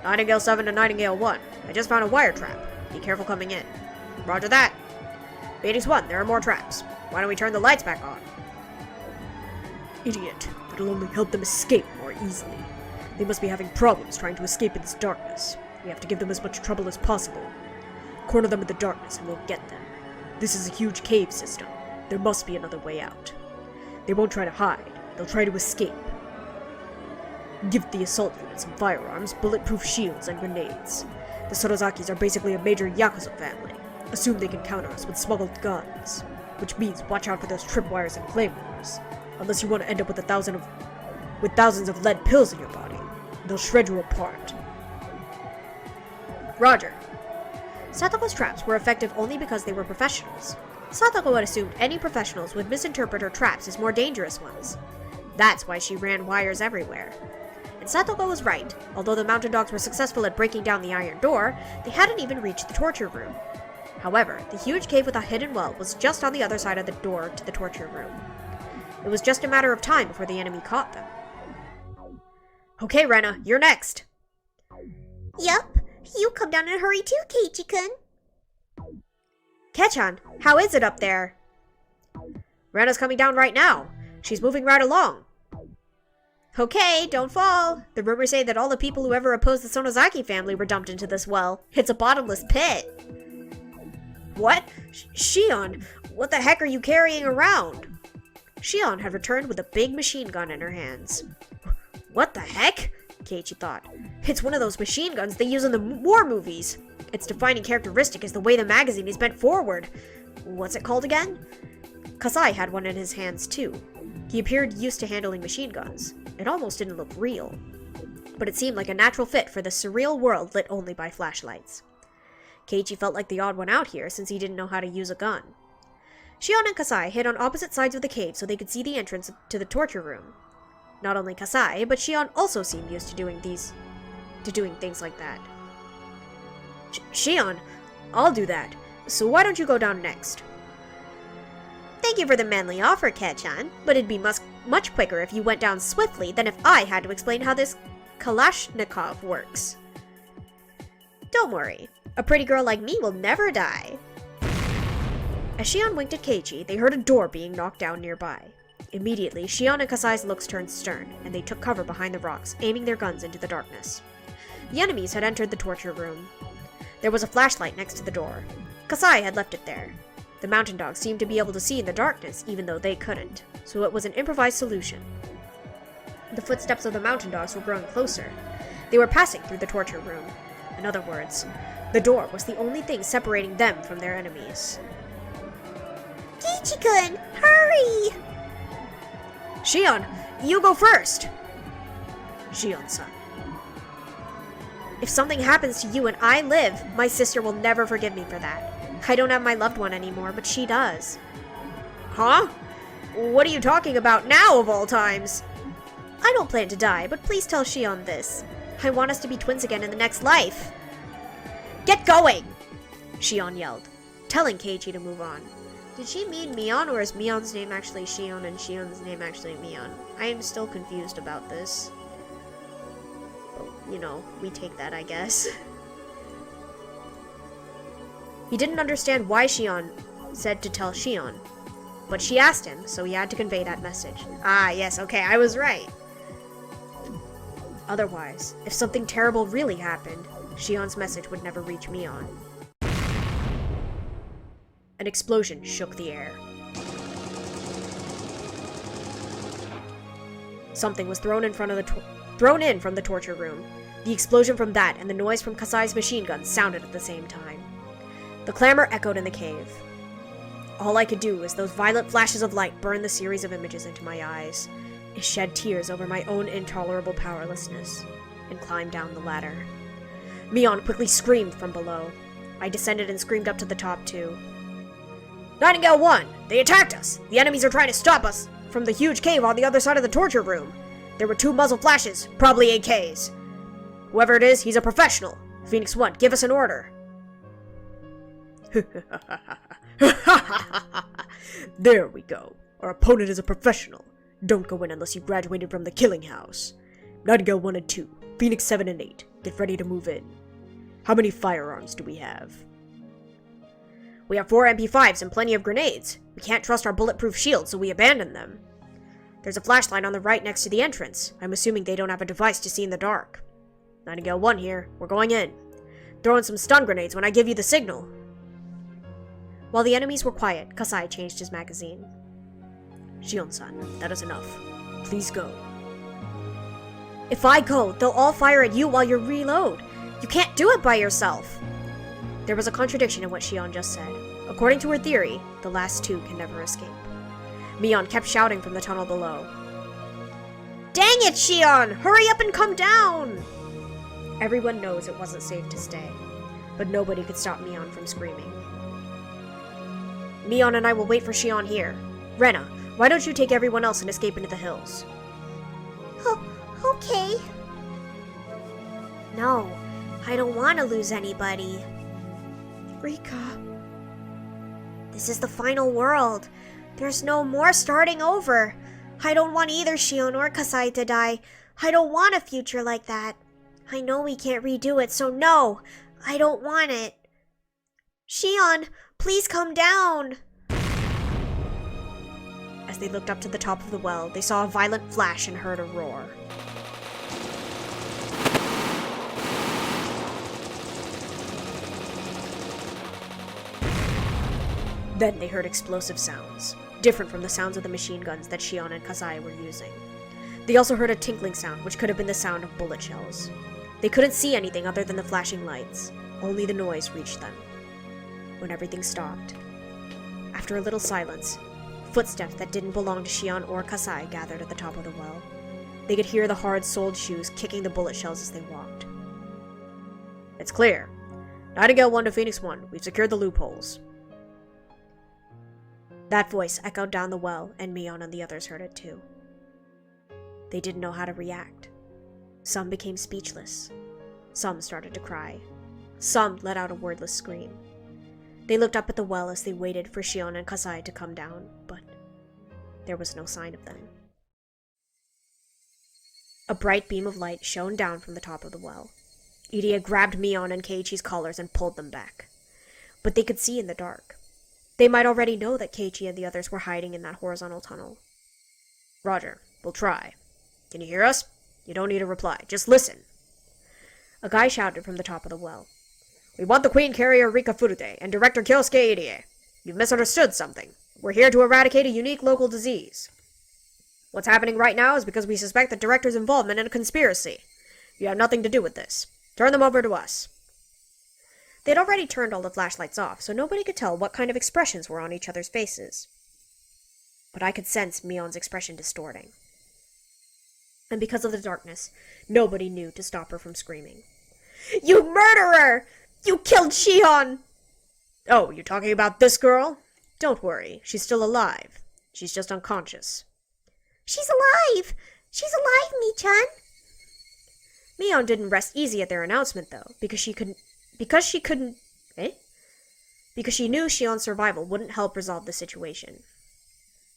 Nightingale 7 to Nightingale 1. I just found a wire trap. Be careful coming in. Roger that. Phoenix 1, there are more traps. Why don't we turn the lights back on? Idiot. That'll only help them escape more easily. They must be having problems trying to escape in this darkness. We have to give them as much trouble as possible. Corner them in the darkness and we'll get them. This is a huge cave system. There must be another way out. They won't try to hide. They'll try to escape. Give the assault unit some firearms, bulletproof shields, and grenades. The Sorozakis are basically a major Yakuza family. Assume they can counter us with smuggled guns. Which means watch out for those tripwires and claymores. Unless you want to end up with thousands of lead pills in your body. They'll shred you apart. Roger. Satoko's traps were effective only because they were professionals. Satoko had assumed any professionals would misinterpret her traps as more dangerous ones. That's why she ran wires everywhere. And Satoko was right. Although the mountain dogs were successful at breaking down the iron door, they hadn't even reached the torture room. However, the huge cave with a hidden well was just on the other side of the door to the torture room. It was just a matter of time before the enemy caught them. Okay, Rena, you're next. Yup. You come down and hurry too, Keiichi-kun. Kechan, how is it up there? Rena's coming down right now. She's moving right along. Okay, don't fall. The rumors say that all the people who ever opposed the Sonozaki family were dumped into this well. It's a bottomless pit. What? Shion, what the heck are you carrying around? Shion had returned with a big machine gun in her hands. What the heck? Keiichi thought. It's one of those machine guns they use in the war movies. Its defining characteristic is the way the magazine is bent forward. What's it called again? Kasai had one in his hands too. He appeared used to handling machine guns. It almost didn't look real. But it seemed like a natural fit for this surreal world lit only by flashlights. Keiichi felt like the odd one out here since he didn't know how to use a gun. Shion and Kasai hid on opposite sides of the cave so they could see the entrance to the torture room. Not only Kasai, but Shion also seemed used to doing things like that. Shion, I'll do that. So why don't you go down next? Thank you for the manly offer, Kechan, but it'd be much quicker if you went down swiftly than if I had to explain how this Kalashnikov works. Don't worry, a pretty girl like me will never die. As Shion winked at Keiichi, they heard a door being knocked down nearby. Immediately, Shion and Kasai's looks turned stern, and they took cover behind the rocks, aiming their guns into the darkness. The enemies had entered the torture room. There was a flashlight next to the door. Kasai had left it there. The mountain dogs seemed to be able to see in the darkness, even though they couldn't, so it was an improvised solution. The footsteps of the mountain dogs were growing closer. They were passing through the torture room. In other words, the door was the only thing separating them from their enemies. Keiichi-kun, hurry! Shion, you go first! Shion-san. If something happens to you and I live, my sister will never forgive me for that. I don't have my loved one anymore, but she does. Huh? What are you talking about now, of all times? I don't plan to die, but please tell Shion this. I want us to be twins again in the next life. Get going! Shion yelled, telling Keiichi to move on. Did she mean Mion, or is Mion's name actually Shion and Shion's name actually Mion? I am still confused about this. But, you know, we take that, I guess. He didn't understand why Shion said to tell Shion, but she asked him, so he had to convey that message. Ah, yes, okay, I was right. Otherwise, if something terrible really happened, Shion's message would never reach Mion. An explosion shook the air. Something was thrown in from the torture room. The explosion from that and the noise from Kasai's machine gun sounded at the same time. The clamor echoed in the cave. All I could do as those violent flashes of light burned the series of images into my eyes, is shed tears over my own intolerable powerlessness, and climbed down the ladder. Mion quickly screamed from below. I descended and screamed up to the top too. Nightingale 1! They attacked us! The enemies are trying to stop us from the huge cave on the other side of the torture room. There were 2 muzzle flashes, probably AKs. Whoever it is, he's a professional. Phoenix 1, give us an order. There we go. Our opponent is a professional. Don't go in unless you graduated from the killing house. Nightingale 1 and 2, Phoenix 7 and 8, get ready to move in. How many firearms do we have? We have 4 MP5s and plenty of grenades. We can't trust our bulletproof shields, so we abandon them. There's a flashlight on the right next to the entrance. I'm assuming they don't have a device to see in the dark. Nightingale 1 here. We're going in. Throw in some stun grenades when I give you the signal. While the enemies were quiet, Kasai changed his magazine. Shion-san, that is enough. Please go. If I go, they'll all fire at you while you reload. You can't do it by yourself. There was a contradiction in what Shion just said. According to her theory, the last 2 can never escape. Mion kept shouting from the tunnel below. Dang it, Shion! Hurry up and come down! Everyone knows it wasn't safe to stay, but nobody could stop Mion from screaming. Mion and I will wait for Shion here. Rena, why don't you take everyone else and escape into the hills? Oh, okay. No, I don't want to lose anybody. Rika. This is the final world. There's no more starting over. I don't want either Shion or Kasai to die. I don't want a future like that. I know we can't redo it, so no, I don't want it. Shion, please come down. As they looked up to the top of the well, they saw a violent flash and heard a roar. Then they heard explosive sounds, different from the sounds of the machine guns that Shion and Kasai were using. They also heard a tinkling sound, which could have been the sound of bullet shells. They couldn't see anything other than the flashing lights. Only the noise reached them. When everything stopped, after a little silence, footsteps that didn't belong to Shion or Kasai gathered at the top of the well. They could hear the hard-soled shoes kicking the bullet shells as they walked. It's clear. Nightingale 1 to Phoenix 1. We've secured the loopholes. That voice echoed down the well, and Mion and the others heard it too. They didn't know how to react. Some became speechless. Some started to cry. Some let out a wordless scream. They looked up at the well as they waited for Shion and Kasai to come down, but there was no sign of them. A bright beam of light shone down from the top of the well. Irie grabbed Mion and Keiichi's collars and pulled them back. But they could see in the dark. They might already know that Keiichi and the others were hiding in that horizontal tunnel. Roger, we'll try. Can you hear us? You don't need a reply. Just listen. A guy shouted from the top of the well. We want the Queen Carrier Rika Furute and Director Kyosuke Irie. You've misunderstood something. We're here to eradicate a unique local disease. What's happening right now is because we suspect the Director's involvement in a conspiracy. You have nothing to do with this. Turn them over to us. They'd already turned all the flashlights off, so nobody could tell what kind of expressions were on each other's faces. But I could sense Mion's expression distorting. And because of the darkness, nobody knew to stop her from screaming. You murderer! You killed Shion! Oh, you're talking about this girl? Don't worry, she's still alive. She's just unconscious. She's alive! She's alive, Mi-chan! Mion didn't rest easy at their announcement, though, because she knew Shion's survival wouldn't help resolve the situation.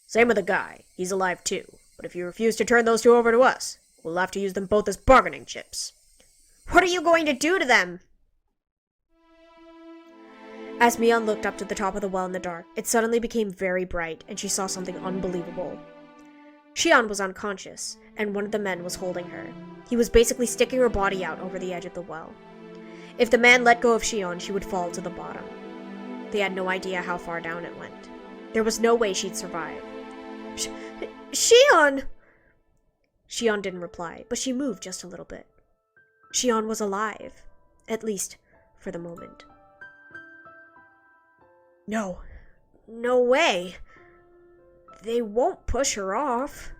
Same with the guy. He's alive too. But if you refuse to turn those two over to us, we'll have to use them both as bargaining chips. What are you going to do to them? As Mion looked up to the top of the well in the dark, it suddenly became very bright, and she saw something unbelievable. Shion was unconscious, and one of the men was holding her. He was basically sticking her body out over the edge of the well. If the man let go of Shion, she would fall to the bottom. They had no idea how far down it went. There was no way she'd survive. Shion! Shion didn't reply, but she moved just a little bit. Shion was alive, at least for the moment. No way. They won't push her off.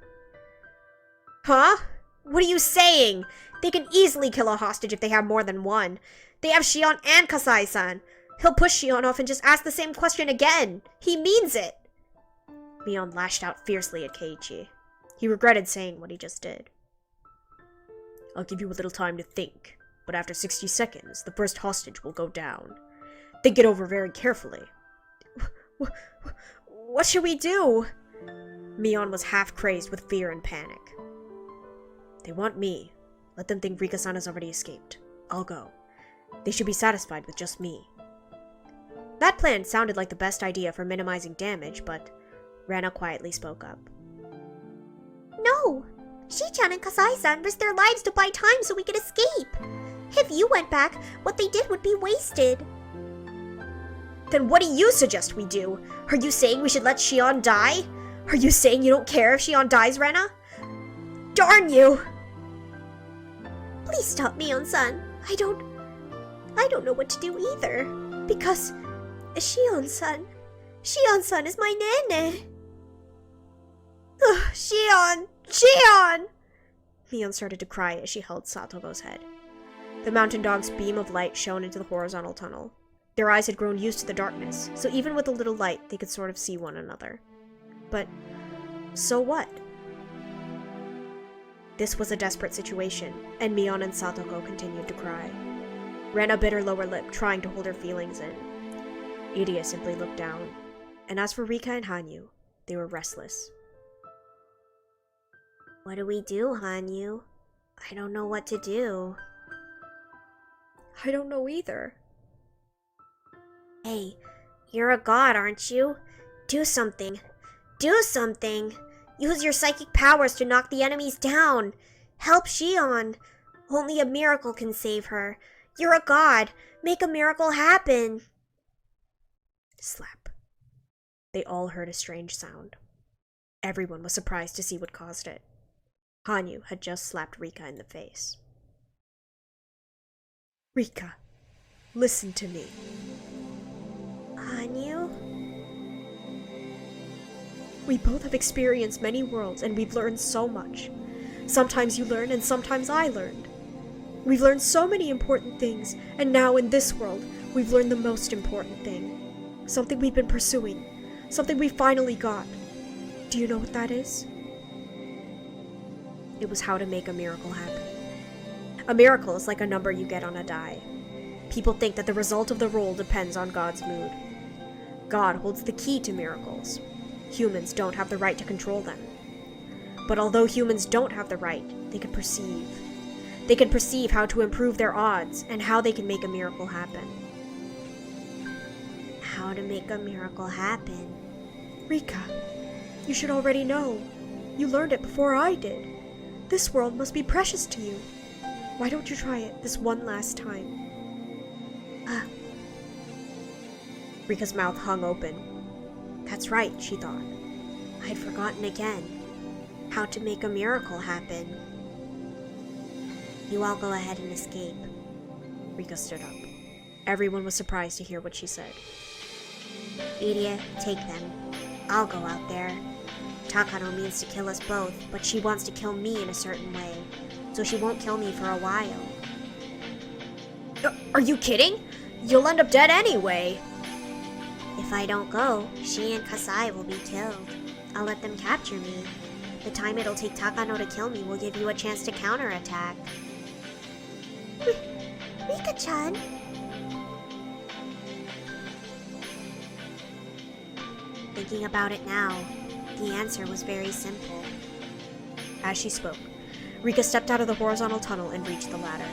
Huh? What are you saying? They can easily kill a hostage if they have more than one. They have Shion and Kasai-san. He'll push Shion off and just ask the same question again. He means it. Mion lashed out fiercely at Keiichi. He regretted saying what he just did. I'll give you a little time to think, but after 60 seconds, the first hostage will go down. Think it over very carefully. What should we do? Mion was half crazed with fear and panic. They want me. Let them think Rika-san has already escaped. I'll go. They should be satisfied with just me. That plan sounded like the best idea for minimizing damage, but Rana quietly spoke up. No! Shi-chan and Kasai-san risked their lives to buy time so we could escape. If you went back, what they did would be wasted. Then what do you suggest we do? Are you saying we should let Shion die? Are you saying you don't care if Shion dies, Rena? Darn you! Please stop, Mion-san. I don't know what to do either. Because Shion-san is my nene. Ugh, Shion! Mion started to cry as she held Satogo's head. The mountain dog's beam of light shone into the horizontal tunnel. Their eyes had grown used to the darkness, so even with a little light, they could sort of see one another. But so what? This was a desperate situation, and Mion and Satogo continued to cry. Rena bit her lower lip, trying to hold her feelings in. Irie simply looked down, and as for Rika and Hanyu, they were restless. What do we do, Hanyu? I don't know what to do. I don't know either. Hey, you're a god, aren't you? Do something. Do something! Use your psychic powers to knock the enemies down! Help Shion! Only a miracle can save her. You're a god! Make a miracle happen! Slap. They all heard a strange sound. Everyone was surprised to see what caused it. Hanyu had just slapped Rika in the face. Rika, listen to me. Hanyu? We both have experienced many worlds, and we've learned so much. Sometimes you learn, and sometimes I learned. We've learned so many important things, and now in this world, we've learned the most important thing. Something we've been pursuing. Something we finally got. Do you know what that is? It was how to make a miracle happen. A miracle is like a number you get on a die. People think that the result of the roll depends on God's mood. God holds the key to miracles. Humans don't have the right to control them. But although humans don't have the right, they can perceive. They can perceive how to improve their odds and how they can make a miracle happen. how to make a miracle happen. Rika, you should already know. You learned it before I did. This world must be precious to you. Why don't you try it this one last time? Rika's mouth hung open. That's right, she thought. I'd forgotten again. How to make a miracle happen. You all go ahead and escape. Rika stood up. Everyone was surprised to hear what she said. Irie, take them. I'll go out there. Takano means to kill us both, but she wants to kill me in a certain way, so she won't kill me for a while. Are you kidding? You'll end up dead anyway. If I don't go, she and Kasai will be killed. I'll let them capture me. The time it'll take Takano to kill me will give you a chance to counterattack. Rika-chan? Thinking about it now, the answer was very simple. As she spoke, Rika stepped out of the horizontal tunnel and reached the ladder.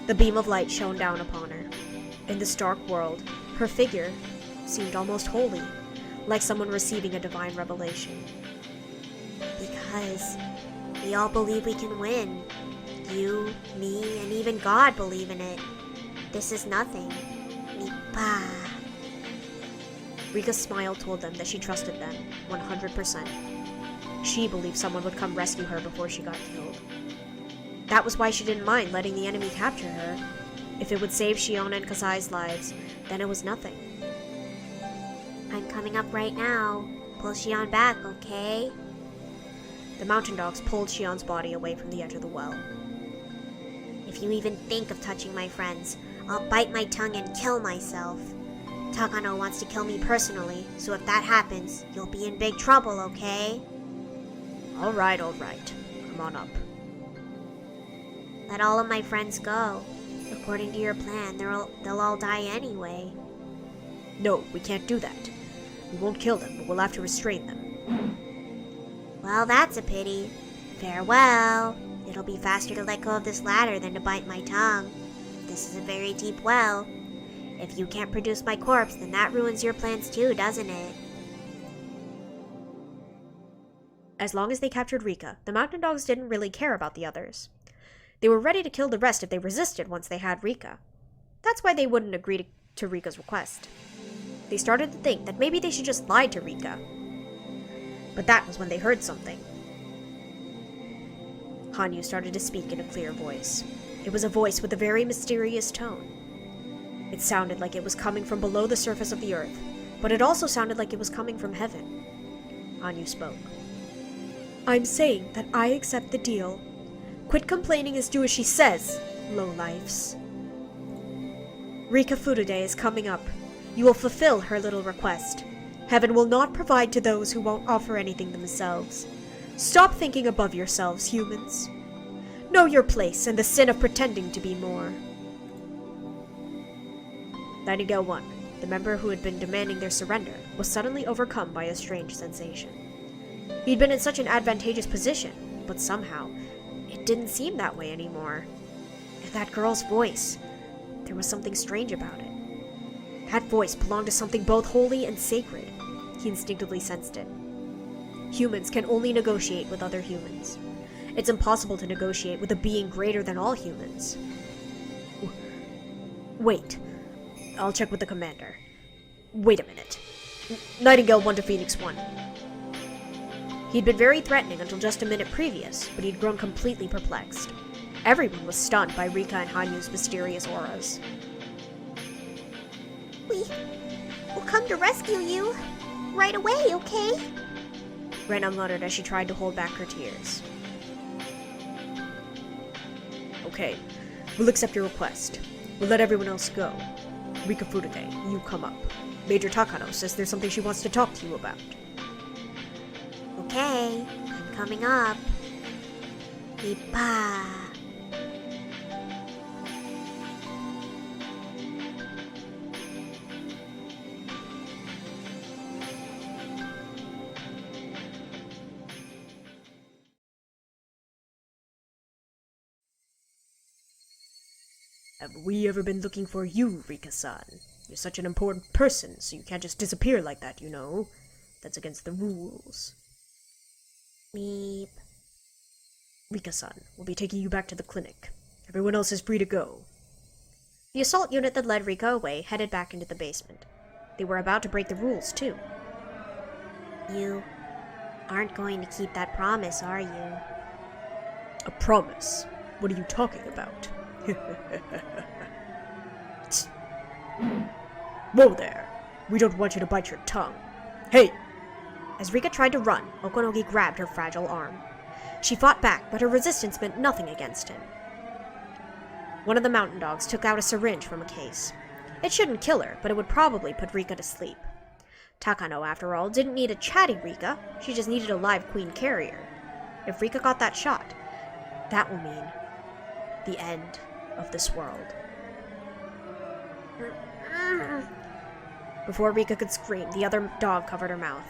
The beam of light shone down upon her. In this dark world, her figure seemed almost holy, like someone receiving a divine revelation. Because we all believe we can win. You, me, and even God believe in it. This is nothing. Nipa. Rika's smile told them that she trusted them 100%. She believed someone would come rescue her before she got killed. That was why she didn't mind letting the enemy capture her. If it would save Shiona and Kasai's lives, then it was nothing. I'm coming up right now. Pull Shion back, okay? The mountain dogs pulled Shion's body away from the edge of the well. If you even think of touching my friends, I'll bite my tongue and kill myself. Takano wants to kill me personally, so if that happens, you'll be in big trouble, okay? All right. Come on up. Let all of my friends go. According to your plan, they'll all die anyway. No, we can't do that. We won't kill them, but we'll have to restrain them. Well, that's a pity. Farewell. It'll be faster to let go of this ladder than to bite my tongue. This is a very deep well. If you can't produce my corpse, then that ruins your plans too, doesn't it? As long as they captured Rika, the mountain dogs didn't really care about the others. They were ready to kill the rest if they resisted once they had Rika. That's why they wouldn't agree to Rika's request. They started to think that maybe they should just lie to Rika. But that was when they heard something. Hanyu started to speak in a clear voice. It was a voice with a very mysterious tone. It sounded like it was coming from below the surface of the earth, but it also sounded like it was coming from heaven. Hanyu spoke. I'm saying that I accept the deal. Quit complaining and do as she says, lowlifes. Rika Furude is coming up. You will fulfill her little request. Heaven will not provide to those who won't offer anything themselves. Stop thinking above yourselves, humans. Know your place and the sin of pretending to be more. Nightingale 1, the member who had been demanding their surrender, was suddenly overcome by a strange sensation. He'd been in such an advantageous position, but somehow, it didn't seem that way anymore. And that girl's voice, there was something strange about it. That voice belonged to something both holy and sacred. He instinctively sensed it. Humans can only negotiate with other humans. It's impossible to negotiate with a being greater than all humans. Wait. I'll check with the commander. Wait a minute. Nightingale 1 to Phoenix 1. He'd been very threatening until just a minute previous, but he'd grown completely perplexed. Everyone was stunned by Rika and Hanyu's mysterious auras. We'll come to rescue you right away, okay? Rena muttered as she tried to hold back her tears. Okay, we'll accept your request. We'll let everyone else go. Rika Furude, you come up. Major Takano says there's something she wants to talk to you about. Okay, I'm coming up. Ipa. Have we ever been looking for you, Rika-san? You're such an important person, so you can't just disappear like that, you know? That's against the rules. Meep. Rika-san, we'll be taking you back to the clinic. Everyone else is free to go. The assault unit that led Rika away headed back into the basement. They were about to break the rules, too. You aren't going to keep that promise, are you? A promise? What are you talking about? Whoa there! We don't want you to bite your tongue. Hey! As Rika tried to run, Okonogi grabbed her fragile arm. She fought back, but her resistance meant nothing against him. One of the mountain dogs took out a syringe from a case. It shouldn't kill her, but it would probably put Rika to sleep. Takano, after all, didn't need a chatty Rika, she just needed a live queen carrier. If Rika got that shot, that will mean the end of this world. Before Rika could scream, the other dog covered her mouth.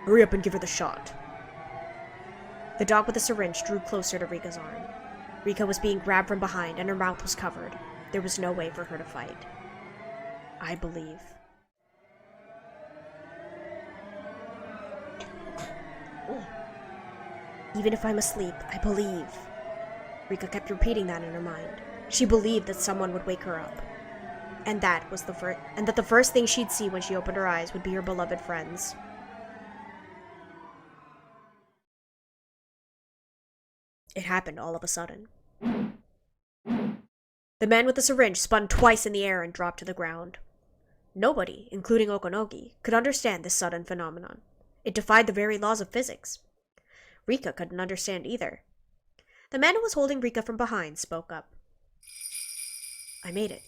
Hurry up and give her the shot. The dog with the syringe drew closer to Rika's arm. Rika was being grabbed from behind and her mouth was covered. There was no way for her to fight. I believe. Even if I'm asleep, I believe. Rika kept repeating that in her mind. She believed that someone would wake her up. And that the first thing she'd see when she opened her eyes would be her beloved friends. It happened all of a sudden. The man with the syringe spun twice in the air and dropped to the ground. Nobody, including Okonogi, could understand this sudden phenomenon. It defied the very laws of physics. Rika couldn't understand either. The man who was holding Rika from behind spoke up. I made it.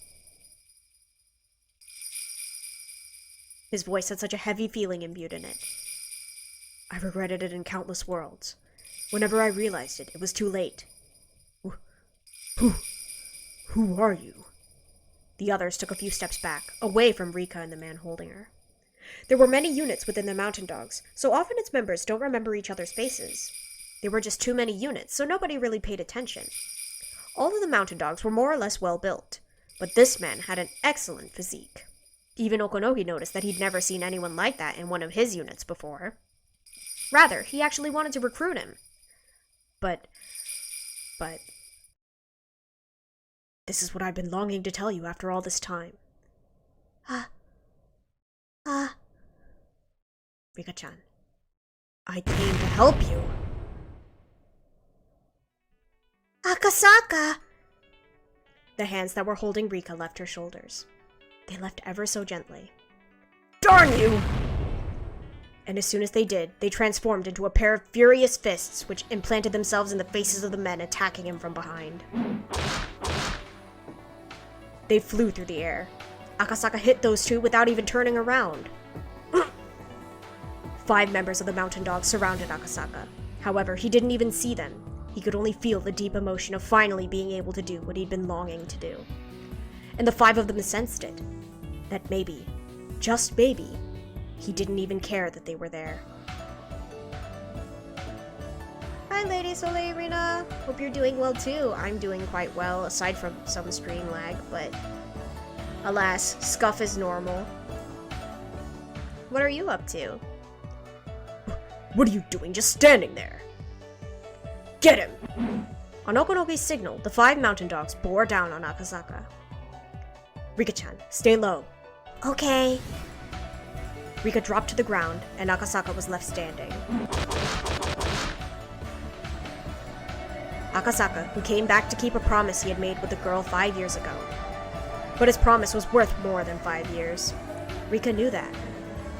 His voice had such a heavy feeling imbued in it. I regretted it in countless worlds. Whenever I realized it, it was too late. Who are you? The others took a few steps back, away from Rika and the man holding her. There were many units within the Mountain Dogs, so often its members don't remember each other's faces. There were just too many units, so nobody really paid attention. All of the Mountain Dogs were more or less well built, but this man had an excellent physique. Even Okonogi noticed that he'd never seen anyone like that in one of his units before. Rather, he actually wanted to recruit him. But... This is what I've been longing to tell you after all this time. Rika-chan, I came to help you. Akasaka! The hands that were holding Rika left her shoulders. They left ever so gently. Darn you! And as soon as they did, they transformed into a pair of furious fists which implanted themselves in the faces of the men attacking him from behind. They flew through the air. Akasaka hit those two without even turning around. 5 members of the Mountain Dogs surrounded Akasaka. However, he didn't even see them. He could only feel the deep emotion of finally being able to do what he'd been longing to do. And the 5 of them sensed it. That maybe, just maybe, he didn't even care that they were there. Hi Lady Soleil Rina! Hope you're doing well too. I'm doing quite well, aside from some stream lag, but alas, scuff is normal. What are you up to? What are you doing just standing there? Get him! On Okonogi's signal, the 5 Mountain Dogs bore down on Akasaka. Rika-chan, stay low. Okay. Rika dropped to the ground, and Akasaka was left standing. Akasaka, who came back to keep a promise he had made with the girl 5 years ago. But his promise was worth more than 5 years. Rika knew that.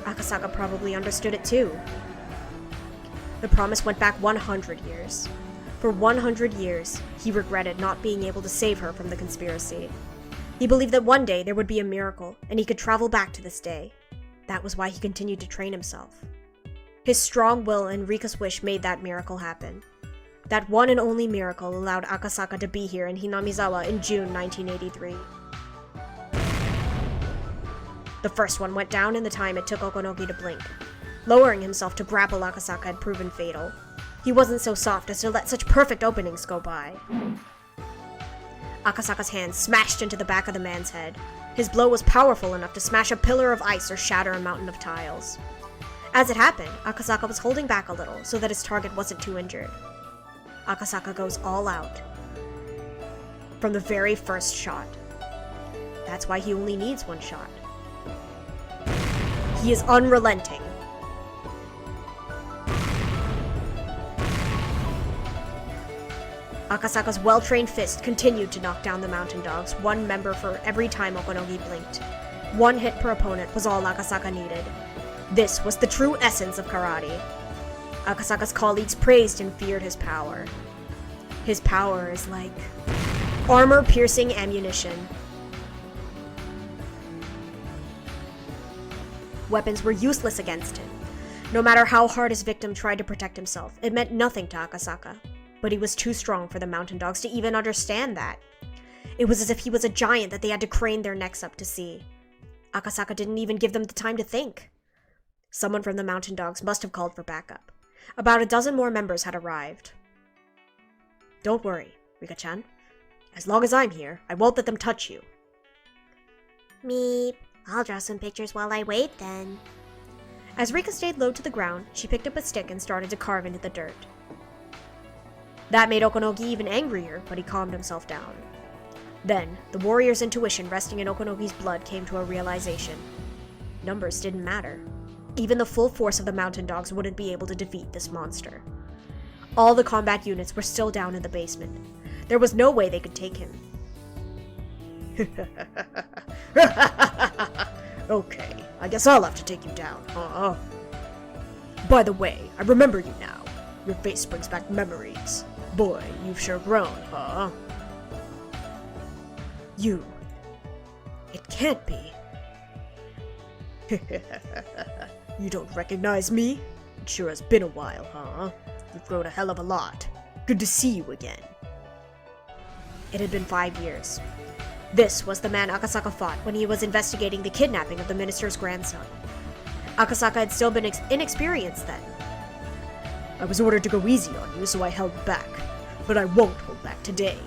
Akasaka probably understood it too. The promise went back 100 years. For 100 years, he regretted not being able to save her from the conspiracy. He believed that one day there would be a miracle, and he could travel back to this day. That was why he continued to train himself. His strong will and Rika's wish made that miracle happen. That one and only miracle allowed Akasaka to be here in Hinamizawa in June 1983. The first one went down in the time it took Okonogi to blink. Lowering himself to grapple Akasaka had proven fatal. He wasn't so soft as to let such perfect openings go by. Akasaka's hand smashed into the back of the man's head. His blow was powerful enough to smash a pillar of ice or shatter a mountain of tiles. As it happened, Akasaka was holding back a little so that his target wasn't too injured. Akasaka goes all out. From the very first shot. That's why he only needs one shot. He is unrelenting. Akasaka's well-trained fist continued to knock down the mountain dogs, one member for every time Okonogi blinked. One hit per opponent was all Akasaka needed. This was the true essence of karate. Akasaka's colleagues praised and feared his power. His power is like armor-piercing ammunition. Weapons were useless against him. No matter how hard his victim tried to protect himself, it meant nothing to Akasaka. But he was too strong for the mountain dogs to even understand that. It was as if he was a giant that they had to crane their necks up to see. Akasaka didn't even give them the time to think. Someone from the mountain dogs must have called for backup. About a dozen more members had arrived. Don't worry, Rika-chan. As long as I'm here, I won't let them touch you. Meep. I'll draw some pictures while I wait then. As Rika stayed low to the ground, she picked up a stick and started to carve into the dirt. That made Okonogi even angrier, but he calmed himself down. Then, the warrior's intuition resting in Okonogi's blood came to a realization. Numbers didn't matter. Even the full force of the mountain dogs wouldn't be able to defeat this monster. All the combat units were still down in the basement. There was no way they could take him. Okay, I guess I'll have to take you down, huh? By the way, I remember you now. Your face brings back memories. Boy, you've sure grown, huh? You. It can't be. You don't recognize me? It sure has been a while, huh? You've grown a hell of a lot. Good to see you again. It had been 5 years. This was the man Akasaka fought when he was investigating the kidnapping of the minister's grandson. Akasaka had still been inexperienced then. I was ordered to go easy on you, so I held back. But I won't hold back today.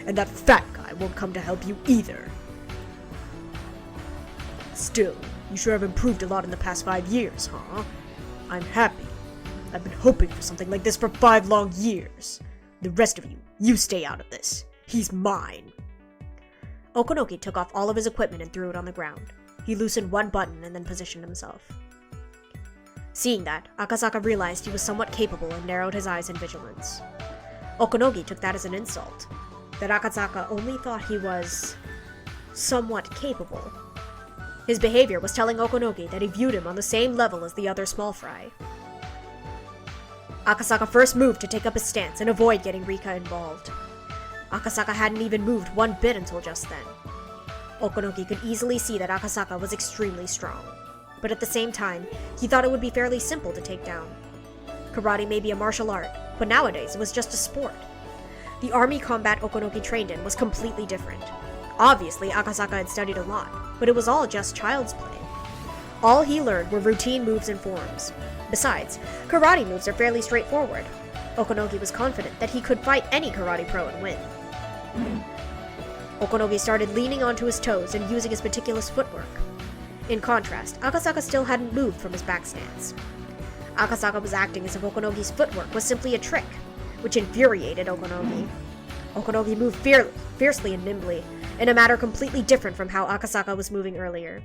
And that fat guy won't come to help you either. Still, you sure have improved a lot in the past 5 years, huh? I'm happy. I've been hoping for something like this for 5 long years. The rest of you, you stay out of this. He's mine. Okonogi took off all of his equipment and threw it on the ground. He loosened one button and then positioned himself. Seeing that, Akasaka realized he was somewhat capable and narrowed his eyes in vigilance. Okonogi took that as an insult, that Akasaka only thought he was somewhat capable. His behavior was telling Okonogi that he viewed him on the same level as the other small fry. Akasaka first moved to take up his stance and avoid getting Rika involved. Akasaka hadn't even moved one bit until just then. Okonogi could easily see that Akasaka was extremely strong, but at the same time, he thought it would be fairly simple to take down. Karate may be a martial art, but nowadays it was just a sport. The army combat Okonogi trained in was completely different. Obviously, Akasaka had studied a lot, but it was all just child's play. All he learned were routine moves and forms. Besides, karate moves are fairly straightforward. Okonogi was confident that he could fight any karate pro and win. Okonogi started leaning onto his toes and using his meticulous footwork. In contrast, Akasaka still hadn't moved from his back stance. Akasaka was acting as if Okonogi's footwork was simply a trick, which infuriated Okonogi. Okonogi moved fiercely and nimbly, in a manner completely different from how Akasaka was moving earlier.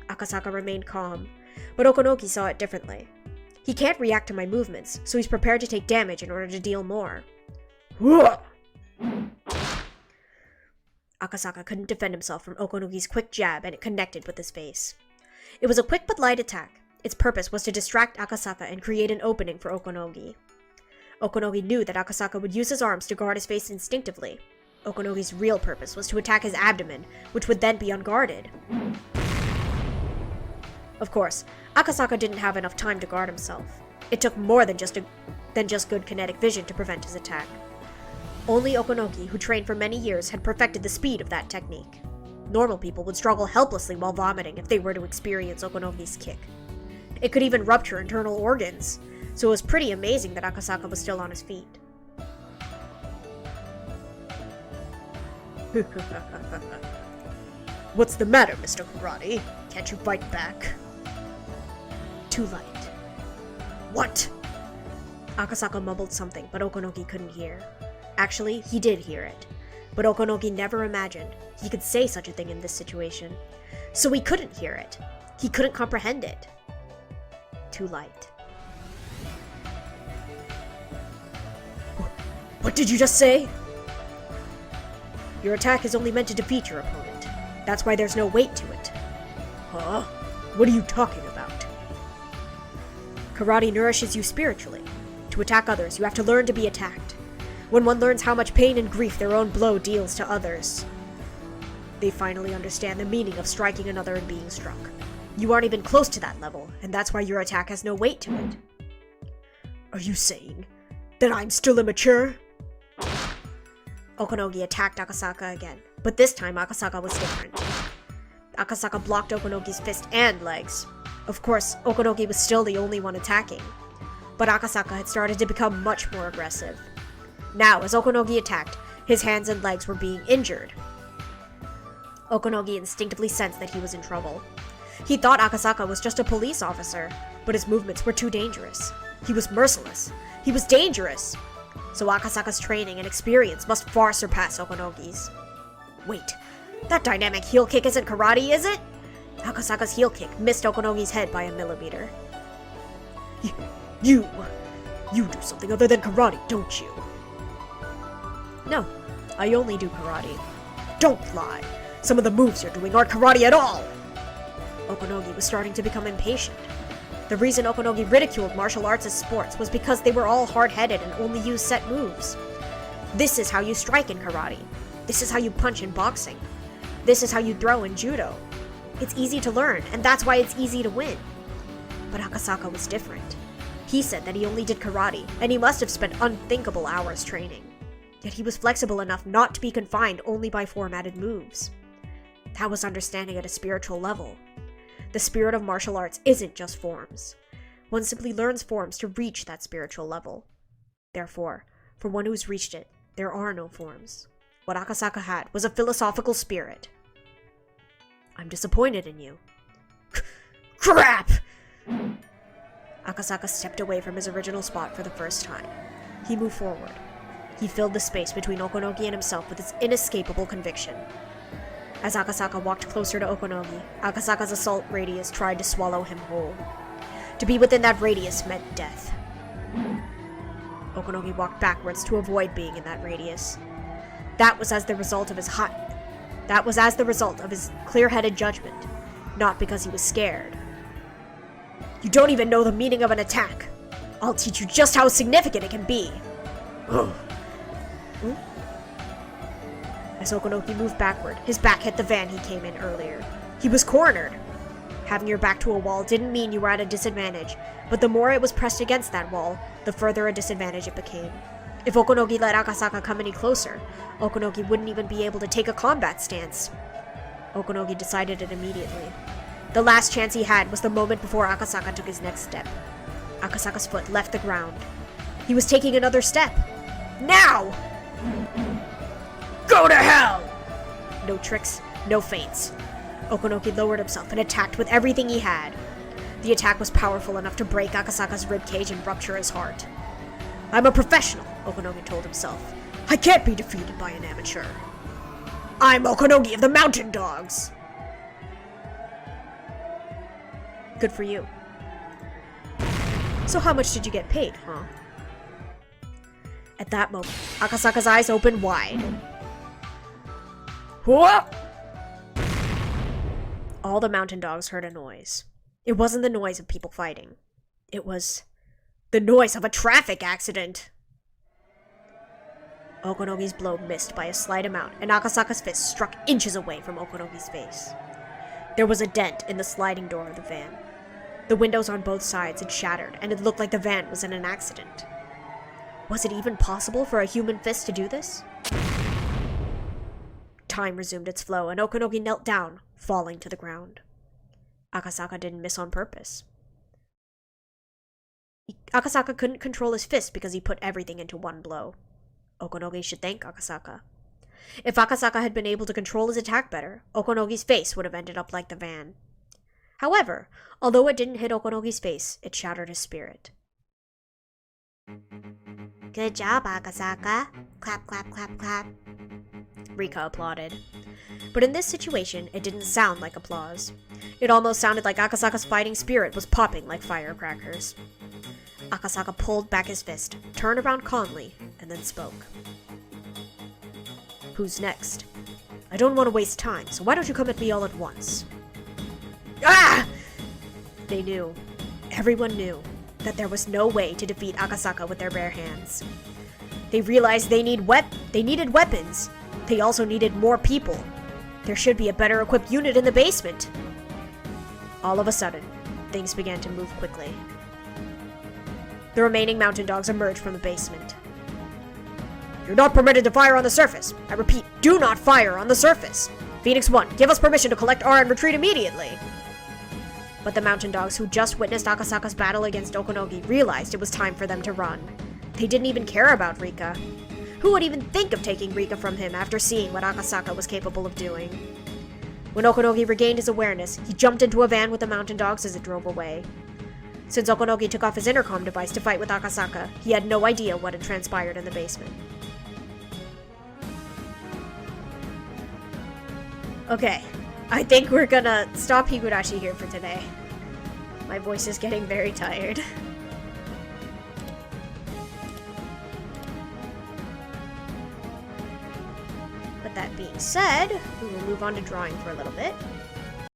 Akasaka remained calm, but Okonogi saw it differently. He can't react to my movements, so he's prepared to take damage in order to deal more. Akasaka couldn't defend himself from Okonogi's quick jab, and it connected with his face. It was a quick but light attack. Its purpose was to distract Akasaka and create an opening for Okonogi. Okonogi knew that Akasaka would use his arms to guard his face instinctively. Okonogi's real purpose was to attack his abdomen, which would then be unguarded. Of course, Akasaka didn't have enough time to guard himself. It took more than just good kinetic vision to prevent his attack. Only Okonogi, who trained for many years, had perfected the speed of that technique. Normal people would struggle helplessly while vomiting if they were to experience Okonogi's kick. It could even rupture internal organs, so it was pretty amazing that Akasaka was still on his feet. What's the matter, Mr. Karate? Can't you fight back? Too light. What? Akasaka mumbled something, but Okonogi couldn't hear. Actually, he did hear it. But Okonogi never imagined he could say such a thing in this situation. So he couldn't hear it. He couldn't comprehend it. Too light. What did you just say? Your attack is only meant to defeat your opponent. That's why there's no weight to it. Huh? What are you talking about? Karate nourishes you spiritually. To attack others, you have to learn to be attacked. When one learns how much pain and grief their own blow deals to others, they finally understand the meaning of striking another and being struck. You aren't even close to that level, and that's why your attack has no weight to it. Are you saying that I'm still immature? Okonogi attacked Akasaka again, but this time Akasaka was different. Akasaka blocked Okonogi's fist and legs. Of course, Okonogi was still the only one attacking, but Akasaka had started to become much more aggressive. Now, as Okonogi attacked, his hands and legs were being injured. Okonogi instinctively sensed that he was in trouble. He thought Akasaka was just a police officer, but his movements were too dangerous. He was merciless. He was dangerous. So Akasaka's training and experience must far surpass Okonogi's. Wait, that dynamic heel kick isn't karate, is it? Akasaka's heel kick missed Okonogi's head by a millimeter. You do something other than karate, don't you? No, I only do karate. Don't lie. Some of the moves you're doing aren't karate at all. Okonogi was starting to become impatient. The reason Okonogi ridiculed martial arts as sports was because they were all hard-headed and only used set moves. This is how you strike in karate. This is how you punch in boxing. This is how you throw in judo. It's easy to learn, and that's why it's easy to win. But Akasaka was different. He said that he only did karate, and he must have spent unthinkable hours training. Yet he was flexible enough not to be confined only by formatted moves. That was understanding at a spiritual level. The spirit of martial arts isn't just forms. One simply learns forms to reach that spiritual level. Therefore, for one who's reached it, there are no forms. What Akasaka had was a philosophical spirit. I'm disappointed in you. Crap! Akasaka stepped away from his original spot for the first time. He moved forward. He filled the space between Okonogi and himself with his inescapable conviction. As Akasaka walked closer to Okonogi, Akasaka's assault radius tried to swallow him whole. To be within that radius meant death. Okonogi walked backwards to avoid being in that radius. That was as the result of his clear-headed judgment, not because he was scared. You don't even know the meaning of an attack. I'll teach you just how significant it can be. As Okonogi moved backward, his back hit the van he came in earlier. He was cornered. Having your back to a wall didn't mean you were at a disadvantage, but the more it was pressed against that wall, the further a disadvantage it became. If Okonogi let Akasaka come any closer, Okonogi wouldn't even be able to take a combat stance. Okonogi decided it immediately. The last chance he had was the moment before Akasaka took his next step. Akasaka's foot left the ground. He was taking another step. Now! Go to hell! No tricks, no feints. Okonogi lowered himself and attacked with everything he had. The attack was powerful enough to break Akasaka's ribcage and rupture his heart. I'm a professional, Okonogi told himself. I can't be defeated by an amateur. I'm Okonogi of the Mountain Dogs! Good for you. So how much did you get paid, huh? At that moment, Akasaka's eyes opened wide. What? All the Mountain Dogs heard a noise. It wasn't the noise of people fighting. It was the noise of a traffic accident. Okonogi's blow missed by a slight amount, and Akasaka's fist struck inches away from Okonogi's face. There was a dent in the sliding door of the van. The windows on both sides had shattered, and it looked like the van was in an accident. Was it even possible for a human fist to do this? Time resumed its flow, and Okonogi knelt down, falling to the ground. Akasaka didn't miss on purpose. Akasaka couldn't control his fist because he put everything into one blow. Okonogi should thank Akasaka. If Akasaka had been able to control his attack better, Okonogi's face would have ended up like the van. However, although it didn't hit Okonogi's face, it shattered his spirit. Good job, Akasaka. Clap, clap, clap, clap. Rika applauded. But in this situation, it didn't sound like applause. It almost sounded like Akasaka's fighting spirit was popping like firecrackers. Akasaka pulled back his fist, turned around calmly, and then spoke. Who's next? I don't want to waste time, so why don't you come at me all at once? Ah! They knew. Everyone knew that there was no way to defeat Akasaka with their bare hands. They realized they needed weapons. They also needed more people. There should be a better equipped unit in the basement. All of a sudden, things began to move quickly. The remaining mountain dogs emerged from the basement. You're not permitted to fire on the surface. I repeat, do not fire on the surface. Phoenix 1, give us permission to collect R and retreat immediately. But the mountain dogs who just witnessed Akasaka's battle against Okonogi realized it was time for them to run. They didn't even care about Rika. Who would even think of taking Rika from him after seeing what Akasaka was capable of doing? When Okonogi regained his awareness, he jumped into a van with the mountain dogs as it drove away. Since Okonogi took off his intercom device to fight with Akasaka, he had no idea what had transpired in the basement. Okay, I think we're gonna stop Higurashi here for today. My voice is getting very tired. But that being said, we will move on to drawing for a little bit.